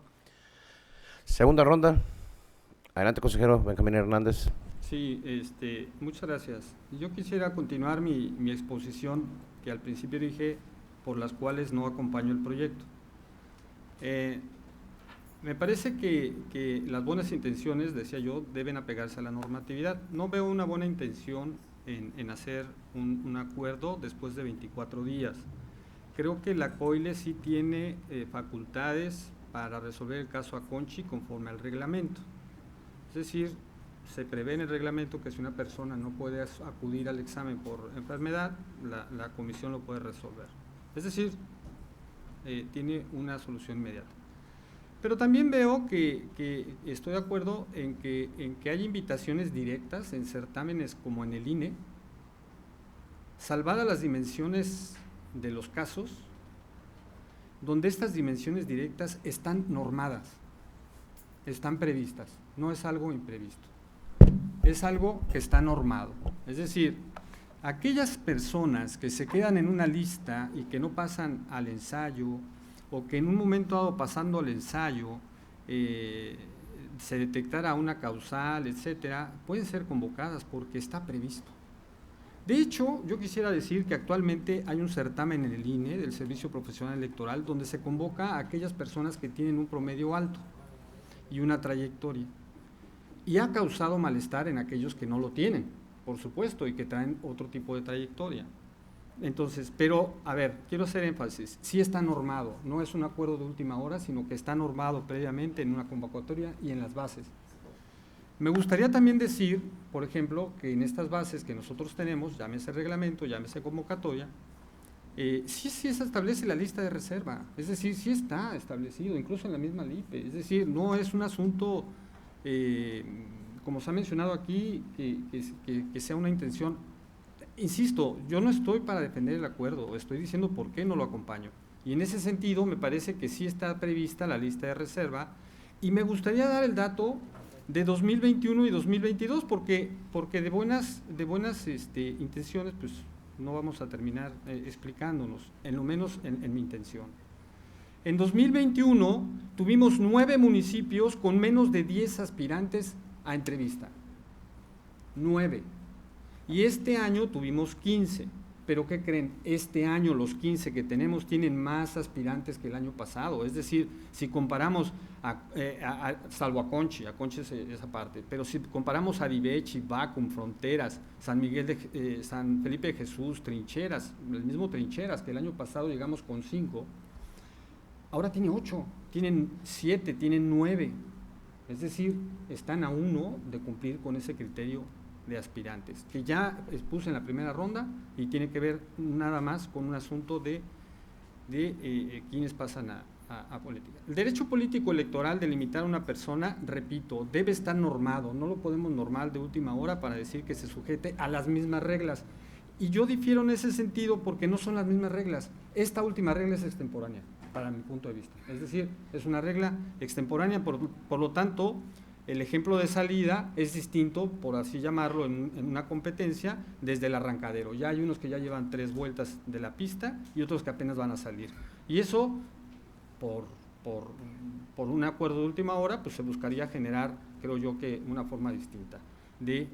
Segunda ronda. Adelante, consejero Benjamín Hernández. Sí, muchas gracias. Yo quisiera continuar mi exposición que al principio dije por las cuales no acompaño el proyecto. Me parece que las buenas intenciones, decía yo, deben apegarse a la normatividad. No veo una buena intención en hacer un acuerdo después de 24 días. creo que la COILE sí tiene facultades para resolver el caso Aconchi conforme al reglamento. Es decir, se prevé en el reglamento que si una persona no puede acudir al examen por enfermedad, la comisión lo puede resolver. Es decir, tiene una solución inmediata. Pero también veo que estoy de acuerdo en que hay invitaciones directas en certámenes como en el INE, salvadas las dimensiones de los casos, donde estas dimensiones directas están normadas, están previstas, no es algo imprevisto, es algo que está normado. Es decir, aquellas personas que se quedan en una lista y que no pasan al ensayo, o que en un momento dado pasando al ensayo se detectara una causal, etcétera, pueden ser convocadas porque está previsto. De hecho, yo quisiera decir que actualmente hay un certamen en el INE, del Servicio Profesional Electoral, donde se convoca a aquellas personas que tienen un promedio alto y una trayectoria. Y ha causado malestar en aquellos que no lo tienen, por supuesto, y que traen otro tipo de trayectoria. Entonces, pero, a ver, quiero hacer énfasis, sí está normado, no es un acuerdo de última hora, sino que está normado previamente en una convocatoria y en las bases. Me gustaría también decir, por ejemplo, que en estas bases que nosotros tenemos, llámese reglamento, llámese convocatoria, sí se establece la lista de reserva, es decir, sí está establecido, incluso en la misma LIPE, es decir, no es un asunto, como se ha mencionado aquí, que sea una intención. Insisto, yo no estoy para defender el acuerdo, estoy diciendo por qué no lo acompaño. Y en ese sentido me parece que sí está prevista la lista de reserva y me gustaría dar el dato de 2021 y 2022 porque de buenas intenciones pues no vamos a terminar explicándonos, en lo menos en mi intención. En 2021 tuvimos 9 municipios con menos de 10 aspirantes a entrevista. 9. Y este año tuvimos 15, pero ¿qué creen? Este año los 15 que tenemos tienen más aspirantes que el año pasado, es decir, si comparamos, salvo Aconchi es esa parte, pero si comparamos Arivechi, Bacum, Fronteras, San Felipe de Jesús, Trincheras, el mismo Trincheras, que el año pasado llegamos con 5, ahora tiene 8, tienen 7, tienen 9, es decir, están a 1 de cumplir con ese criterio de aspirantes, que ya expuse en la primera ronda y tiene que ver nada más con un asunto de quienes pasan a política. El derecho político electoral de limitar a una persona, repito, debe estar normado, no lo podemos normar de última hora para decir que se sujete a las mismas reglas. Y yo difiero en ese sentido porque no son las mismas reglas. Esta última regla es extemporánea, para mi punto de vista. Es decir, es una regla extemporánea, por lo tanto, el ejemplo de salida es distinto, por así llamarlo, en una competencia, desde el arrancadero. Ya hay unos que ya llevan 3 vueltas de la pista y otros que apenas van a salir. Y eso, por un acuerdo de última hora, pues se buscaría generar, creo yo, que una forma distinta de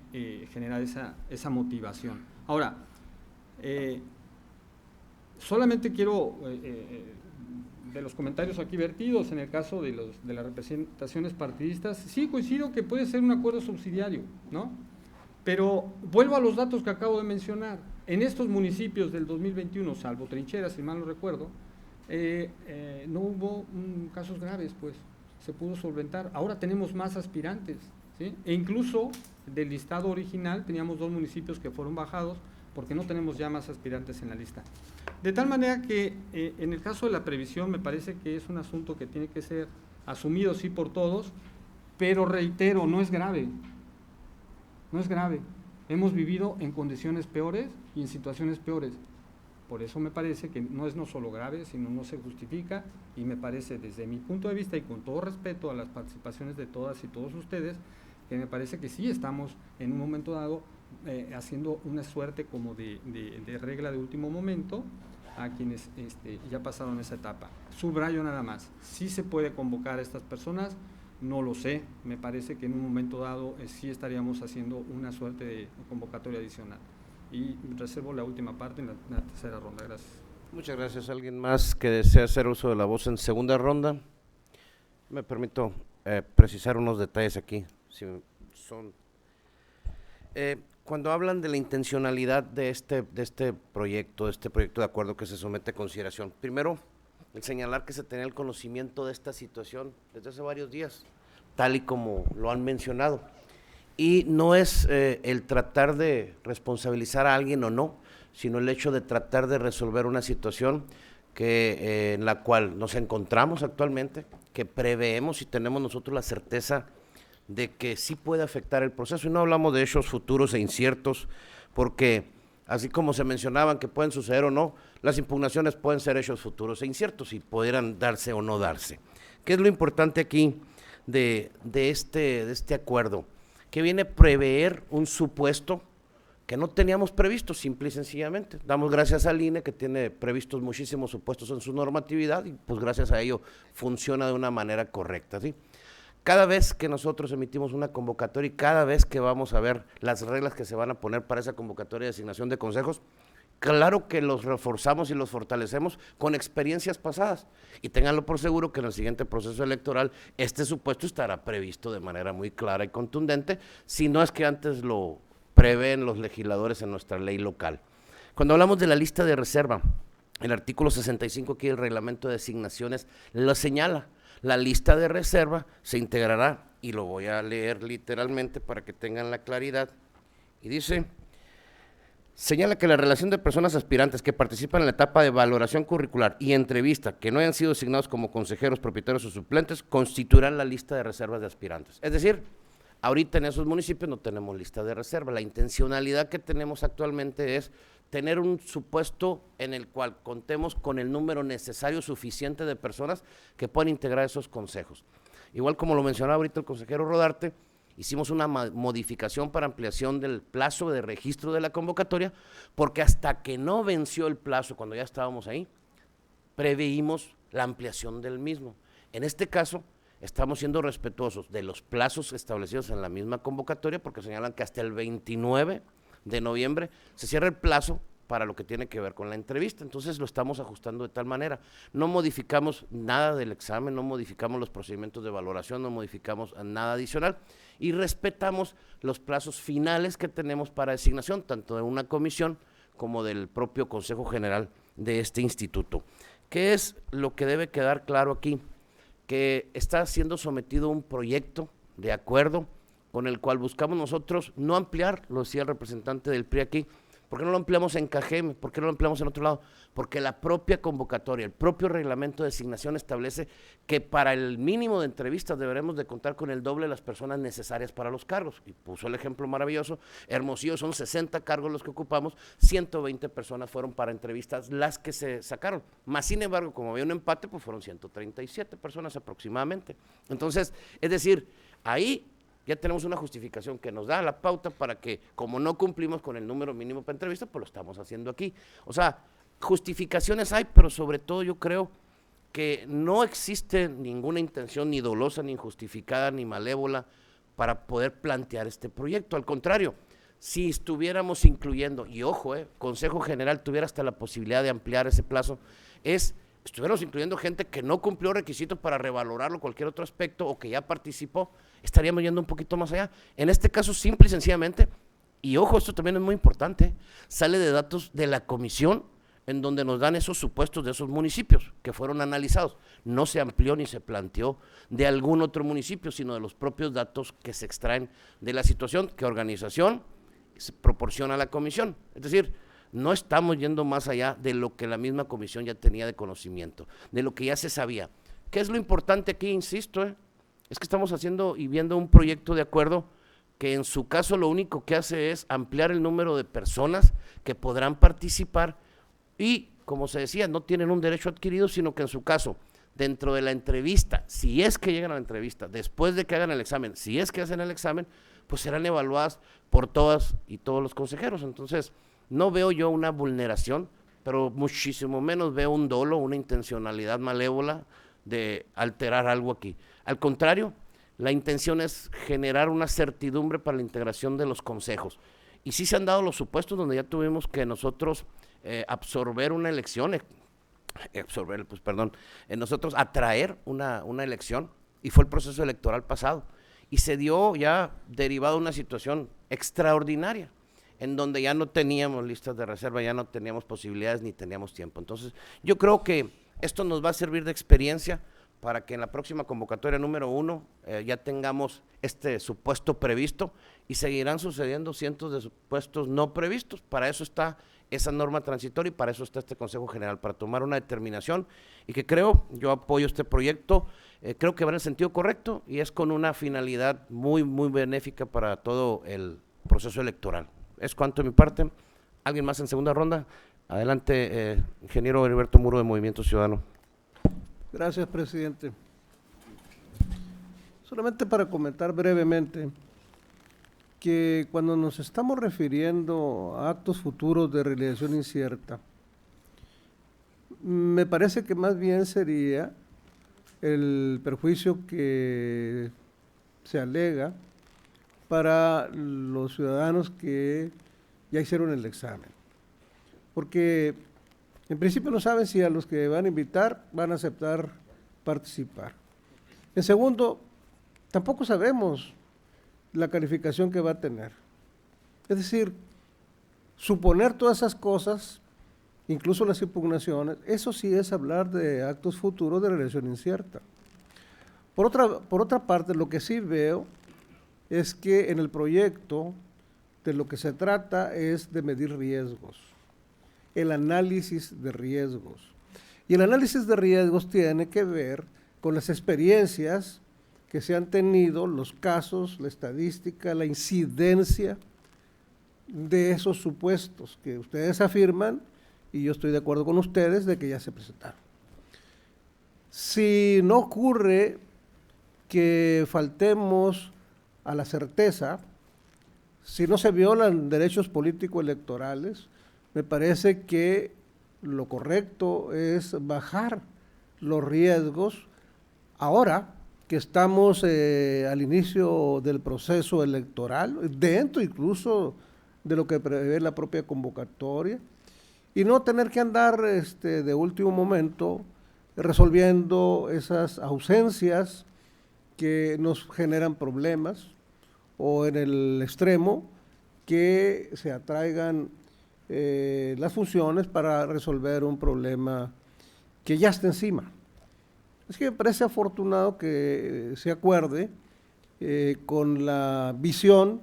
generar esa motivación. Ahora, solamente quiero, de los comentarios aquí vertidos, en el caso de las representaciones partidistas, sí coincido que puede ser un acuerdo subsidiario, ¿no? Pero vuelvo a los datos que acabo de mencionar. En estos municipios del 2021, salvo Trincheras, si mal no recuerdo, no hubo casos graves, pues, se pudo solventar. Ahora tenemos más aspirantes, ¿sí? E incluso del listado original teníamos 2 municipios que fueron bajados porque no tenemos ya más aspirantes en la lista. De tal manera que en el caso de la previsión me parece que es un asunto que tiene que ser asumido sí por todos, pero reitero, no es grave, no es grave. Hemos vivido en condiciones peores y en situaciones peores. Por eso me parece que no es no solo grave, sino no se justifica y me parece desde mi punto de vista y con todo respeto a las participaciones de todas y todos ustedes, que me parece que sí estamos en un momento dado haciendo una suerte como de regla de último momento a quienes ya pasaron esa etapa. Subrayo nada más, sí se puede convocar a estas personas, no lo sé, me parece que en un momento dado sí estaríamos haciendo una suerte de convocatoria adicional. Y reservo la última parte en la tercera ronda. Gracias. Muchas gracias. ¿Alguien más que desea hacer uso de la voz en segunda ronda? Me permito precisar unos detalles aquí. Si son Cuando hablan de la intencionalidad de este proyecto de acuerdo que se somete a consideración, primero, el señalar que se tenía el conocimiento de esta situación desde hace varios días, tal y como lo han mencionado. Y no es el tratar de responsabilizar a alguien o no, sino el hecho de tratar de resolver una situación en la cual nos encontramos actualmente, que preveemos y tenemos nosotros la certeza de que sí puede afectar el proceso. Y no hablamos de hechos futuros e inciertos, porque así como se mencionaban que pueden suceder o no, las impugnaciones pueden ser hechos futuros e inciertos y pudieran darse o no darse. ¿Qué es lo importante aquí de este acuerdo? Que viene a prever un supuesto que no teníamos previsto, simple y sencillamente. Damos gracias al INE, que tiene previstos muchísimos supuestos en su normatividad, y pues gracias a ello funciona de una manera correcta, ¿sí? Cada vez que nosotros emitimos una convocatoria y cada vez que vamos a ver las reglas que se van a poner para esa convocatoria de asignación de consejos, claro que los reforzamos y los fortalecemos con experiencias pasadas. Y ténganlo por seguro que en el siguiente proceso electoral este supuesto estará previsto de manera muy clara y contundente, si no es que antes lo prevén los legisladores en nuestra ley local. Cuando hablamos de la lista de reserva, el artículo 65 aquí del reglamento de asignaciones lo señala. La lista de reserva se integrará, y lo voy a leer literalmente para que tengan la claridad, y dice: señala que la relación de personas aspirantes que participan en la etapa de valoración curricular y entrevista que no hayan sido asignados como consejeros, propietarios o suplentes, constituirán la lista de reservas de aspirantes. Es decir, ahorita en esos municipios no tenemos lista de reserva. La intencionalidad que tenemos actualmente es tener un supuesto en el cual contemos con el número necesario suficiente de personas que puedan integrar esos consejos. Igual como lo mencionaba ahorita el consejero Rodarte, hicimos una modificación para ampliación del plazo de registro de la convocatoria, porque hasta que no venció el plazo, cuando ya estábamos ahí, preveímos la ampliación del mismo. En este caso, estamos siendo respetuosos de los plazos establecidos en la misma convocatoria, porque señalan que hasta el 29 de noviembre se cierra el plazo para lo que tiene que ver con la entrevista. Entonces lo estamos ajustando de tal manera. No modificamos nada del examen, no modificamos los procedimientos de valoración, no modificamos nada adicional, y respetamos los plazos finales que tenemos para designación, tanto de una comisión como del propio Consejo General de este instituto. ¿Qué es lo que debe quedar claro aquí? Que está siendo sometido un proyecto de acuerdo con el cual buscamos nosotros no ampliar, lo decía el representante del PRI aquí. ¿Por qué no lo ampliamos en Cajeme? ¿Por qué no lo ampliamos en otro lado? Porque la propia convocatoria, el propio reglamento de asignación establece que para el mínimo de entrevistas deberemos de contar con el doble de las personas necesarias para los cargos. Y puso el ejemplo maravilloso: Hermosillo son 60 cargos los que ocupamos, 120 personas fueron para entrevistas las que se sacaron. Más sin embargo, como había un empate, pues fueron 137 personas aproximadamente. Entonces, es decir, ahí ya tenemos una justificación que nos da la pauta para que, como no cumplimos con el número mínimo para entrevista, pues lo estamos haciendo aquí. O sea, justificaciones hay, pero sobre todo yo creo que no existe ninguna intención ni dolosa, ni injustificada, ni malévola para poder plantear este proyecto. Al contrario, si estuviéramos incluyendo, y ojo, Consejo General tuviera hasta la posibilidad de ampliar ese plazo, estuviéramos incluyendo gente que no cumplió requisitos para revalorarlo, cualquier otro aspecto, o que ya participó, estaríamos yendo un poquito más allá. En este caso, simple y sencillamente, y ojo, esto también es muy importante, sale de datos de la comisión en donde nos dan esos supuestos de esos municipios que fueron analizados. No se amplió ni se planteó de algún otro municipio, sino de los propios datos que se extraen de la situación que organización se proporciona a la comisión. Es decir, no estamos yendo más allá de lo que la misma comisión ya tenía de conocimiento, de lo que ya se sabía. ¿Qué es lo importante aquí? Insisto, es que estamos haciendo y viendo un proyecto de acuerdo que en su caso lo único que hace es ampliar el número de personas que podrán participar y, como se decía, no tienen un derecho adquirido, sino que en su caso, dentro de la entrevista, si es que llegan a la entrevista, después de que hagan el examen, si es que hacen el examen, pues serán evaluadas por todas y todos los consejeros. Entonces, no veo yo una vulneración, pero muchísimo menos veo un dolo, una intencionalidad malévola de alterar algo aquí. Al contrario, la intención es generar una certidumbre para la integración de los consejos. Y sí se han dado los supuestos donde ya tuvimos que nosotros absorber una elección, nosotros atraer una elección, y fue el proceso electoral pasado. y se dio ya derivado una situación extraordinaria, en donde ya no teníamos listas de reserva, ya no teníamos posibilidades ni teníamos tiempo. Entonces, yo creo que esto nos va a servir de experiencia para que en la próxima convocatoria número 1 ya tengamos este supuesto previsto y seguirán sucediendo cientos de supuestos no previstos. Para eso está esa norma transitoria y para eso está este Consejo General, para tomar una determinación y que yo apoyo este proyecto, creo que va en el sentido correcto y es con una finalidad muy, muy benéfica para todo el proceso electoral. Es cuanto de mi parte. ¿Alguien más en segunda ronda? Adelante, ingeniero Heriberto Muro de Movimiento Ciudadano. Gracias, presidente. Solamente para comentar brevemente que cuando nos estamos refiriendo a actos futuros de realización incierta, me parece que más bien sería el perjuicio que se alega para los ciudadanos que ya hicieron el examen. Porque en principio no saben si a los que van a invitar van a aceptar participar. En segundo, tampoco sabemos la calificación que va a tener. Es decir, suponer todas esas cosas, incluso las impugnaciones, eso sí es hablar de actos futuros de realización incierta. Por otra parte, lo que sí veo es que en el proyecto de lo que se trata es de medir riesgos, el análisis de riesgos. Y el análisis de riesgos tiene que ver con las experiencias que se han tenido, los casos, la estadística, la incidencia de esos supuestos que ustedes afirman, y yo estoy de acuerdo con ustedes, de que ya se presentaron. Si no ocurre que faltemos a la certeza, si no se violan derechos político-electorales, me parece que lo correcto es bajar los riesgos ahora que estamos al inicio del proceso electoral, dentro incluso de lo que prevé la propia convocatoria, y no tener que andar de último momento resolviendo esas ausencias que nos generan problemas, o en el extremo que se atraigan las funciones para resolver un problema que ya está encima. Es que me parece afortunado que se acuerde con la visión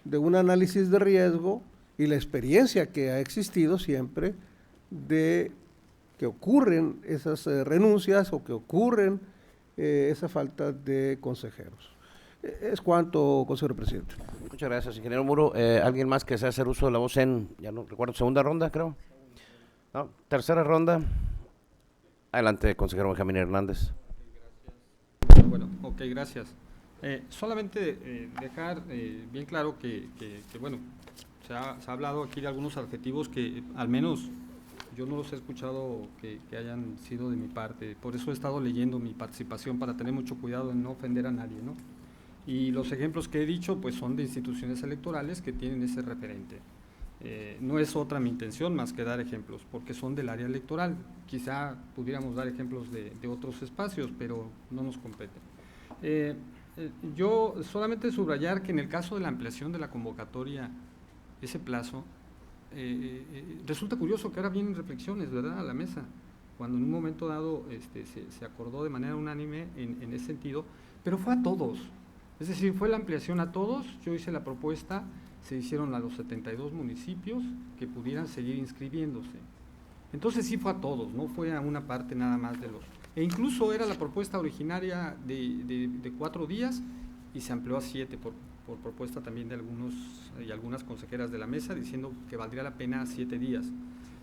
de un análisis de riesgo y la experiencia que ha existido siempre de que ocurren esas renuncias o que ocurren esa falta de consejeros. Es cuanto, consejero presidente. Muchas gracias, ingeniero Muro. ¿Alguien más que desea hacer uso de la voz en, ya no recuerdo, segunda ronda, creo? No, tercera ronda. Adelante, consejero Benjamín Hernández. Bueno, ok, gracias. Solamente dejar bien claro que bueno, se ha hablado aquí de algunos adjetivos que al menos yo no los he escuchado que hayan sido de mi parte. Por eso he estado leyendo mi participación para tener mucho cuidado en no ofender a nadie, ¿no? Y los ejemplos que he dicho pues son de instituciones electorales que tienen ese referente. No es otra mi intención más que dar ejemplos, porque son del área electoral. Quizá pudiéramos dar ejemplos de otros espacios, pero no nos competen. Yo solamente subrayar que en el caso de la ampliación de la convocatoria, ese plazo, resulta curioso que ahora vienen reflexiones, ¿verdad?, a la mesa, cuando en un momento dado se acordó de manera unánime en ese sentido, pero fue a todos. Es decir, fue la ampliación a todos. Yo hice la propuesta, se hicieron a los 72 municipios que pudieran seguir inscribiéndose. Entonces sí fue a todos, no fue a una parte nada más de los... E incluso era la propuesta originaria de 4 días y se amplió a 7 por propuesta también de algunos y algunas consejeras de la mesa, diciendo que valdría la pena 7 días.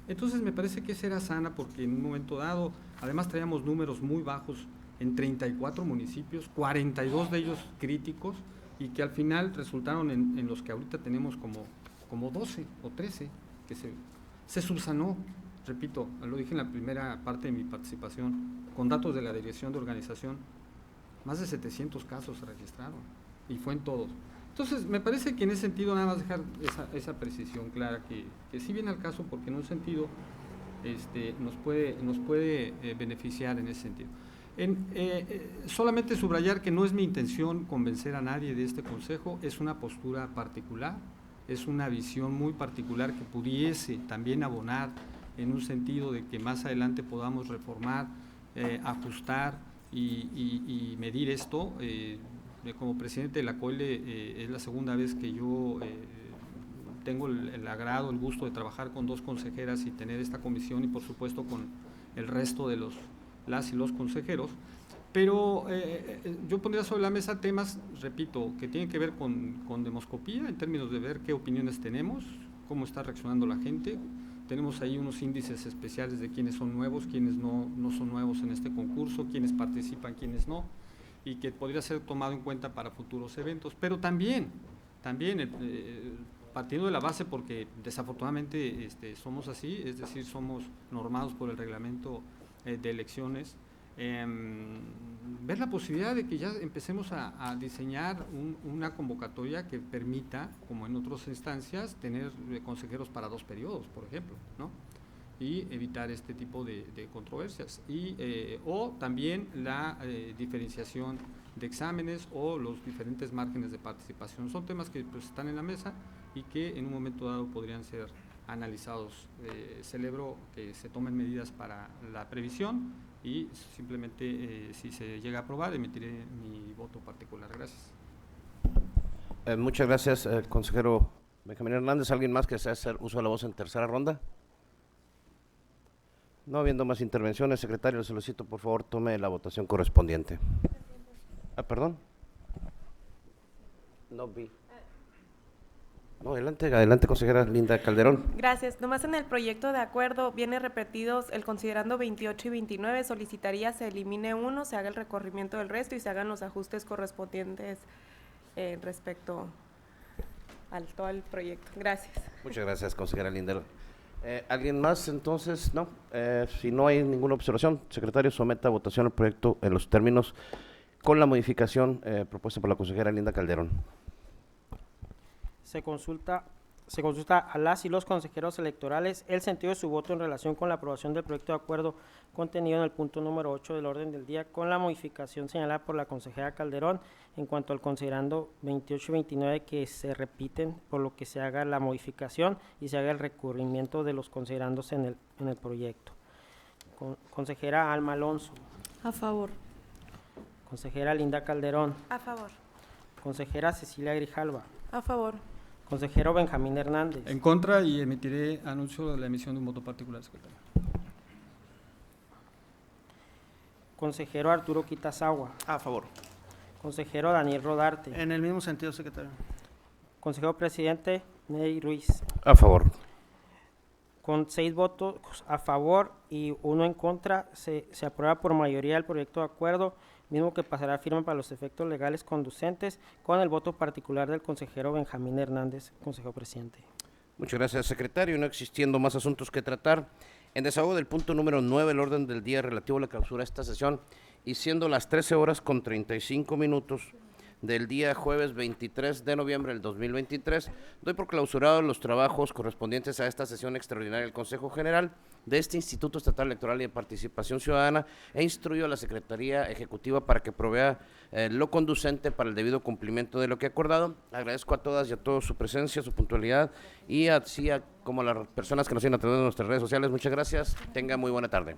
Entonces me parece que esa era sana porque en un momento dado, además traíamos números muy bajos en 34 municipios, 42 de ellos críticos, y que al final resultaron en los que ahorita tenemos como 12 o 13, que se subsanó, repito, lo dije en la primera parte de mi participación, con datos de la Dirección de Organización, más de 700 casos se registraron, y fue en todos. Entonces, me parece que en ese sentido nada más dejar esa precisión clara, que sí viene al caso porque en un sentido nos puede beneficiar en ese sentido. Solamente subrayar que no es mi intención convencer a nadie de este consejo, es una postura particular, es una visión muy particular que pudiese también abonar en un sentido de que más adelante podamos reformar, ajustar y medir esto. Como presidente de la COELE es la segunda vez que yo tengo el agrado, el gusto de trabajar con 2 consejeras y tener esta comisión y por supuesto con el resto de las y los consejeros, pero yo pondría sobre la mesa temas, repito, que tienen que ver con demoscopía, en términos de ver qué opiniones tenemos, cómo está reaccionando la gente. Tenemos ahí unos índices especiales de quiénes son nuevos, quiénes no son nuevos en este concurso, quiénes participan, quiénes no, y que podría ser tomado en cuenta para futuros eventos, pero también partiendo de la base, porque desafortunadamente somos así, es decir, somos normados por el reglamento de elecciones, ver la posibilidad de que ya empecemos a diseñar una convocatoria que permita, como en otras instancias, tener consejeros para 2 periodos, por ejemplo, ¿no? Y evitar este tipo de controversias. O también la diferenciación de exámenes o los diferentes márgenes de participación. Son temas que pues, están en la mesa y que en un momento dado podrían ser analizados. Celebro que se tomen medidas para la previsión y simplemente si se llega a aprobar emitiré mi voto particular. Gracias. Muchas gracias, consejero Benjamín Hernández. ¿Alguien más que desea hacer uso de la voz en tercera ronda? No habiendo más intervenciones, secretario, le solicito por favor tome la votación correspondiente. Perdón. No vi. No, adelante, consejera Linda Calderón. Gracias. Nomás en el proyecto de acuerdo viene repetidos el considerando 28 y 29. Solicitaría se elimine uno, se haga el recorrimiento del resto y se hagan los ajustes correspondientes respecto al todo el proyecto. Gracias. Muchas gracias, consejera Linda. ¿Alguien más entonces? No. Si no hay ninguna observación, secretario, someta a votación el proyecto en los términos con la modificación propuesta por la consejera Linda Calderón. Se consulta a las y los consejeros electorales el sentido de su voto en relación con la aprobación del proyecto de acuerdo contenido en el punto número 8 del orden del día con la modificación señalada por la consejera Calderón en cuanto al considerando 28 y 29 que se repiten, por lo que se haga la modificación y se haga el recurrimiento de los considerandos en el proyecto. Consejera Alma Alonso. A favor. Consejera Linda Calderón. A favor. Consejera Cecilia Grijalva. A favor. Consejero Benjamín Hernández. En contra y emitiré anuncio de la emisión de un voto particular, secretario. Consejero Arturo Quitazagua. A favor. Consejero Daniel Rodarte. En el mismo sentido, secretario. Consejero Presidente Neri Ruiz. A favor. Con 6 votos a favor y 1 en contra, se aprueba por mayoría el proyecto de acuerdo, mismo que pasará a firma para los efectos legales conducentes, con el voto particular del consejero Benjamín Hernández, consejero presidente. Muchas gracias, secretario. No existiendo más asuntos que tratar, en desahogo del punto número 9 del orden del día relativo a la clausura de esta sesión, y siendo las 13:35 del día jueves 23 de noviembre del 2023, doy por clausurados los trabajos correspondientes a esta sesión extraordinaria del Consejo General de este Instituto Estatal Electoral y de Participación Ciudadana e instruyo a la Secretaría Ejecutiva para que provea lo conducente para el debido cumplimiento de lo que he acordado. Agradezco a todas y a todos su presencia, su puntualidad y así como a las personas que nos siguen a través de nuestras redes sociales. Muchas gracias. Tenga muy buena tarde.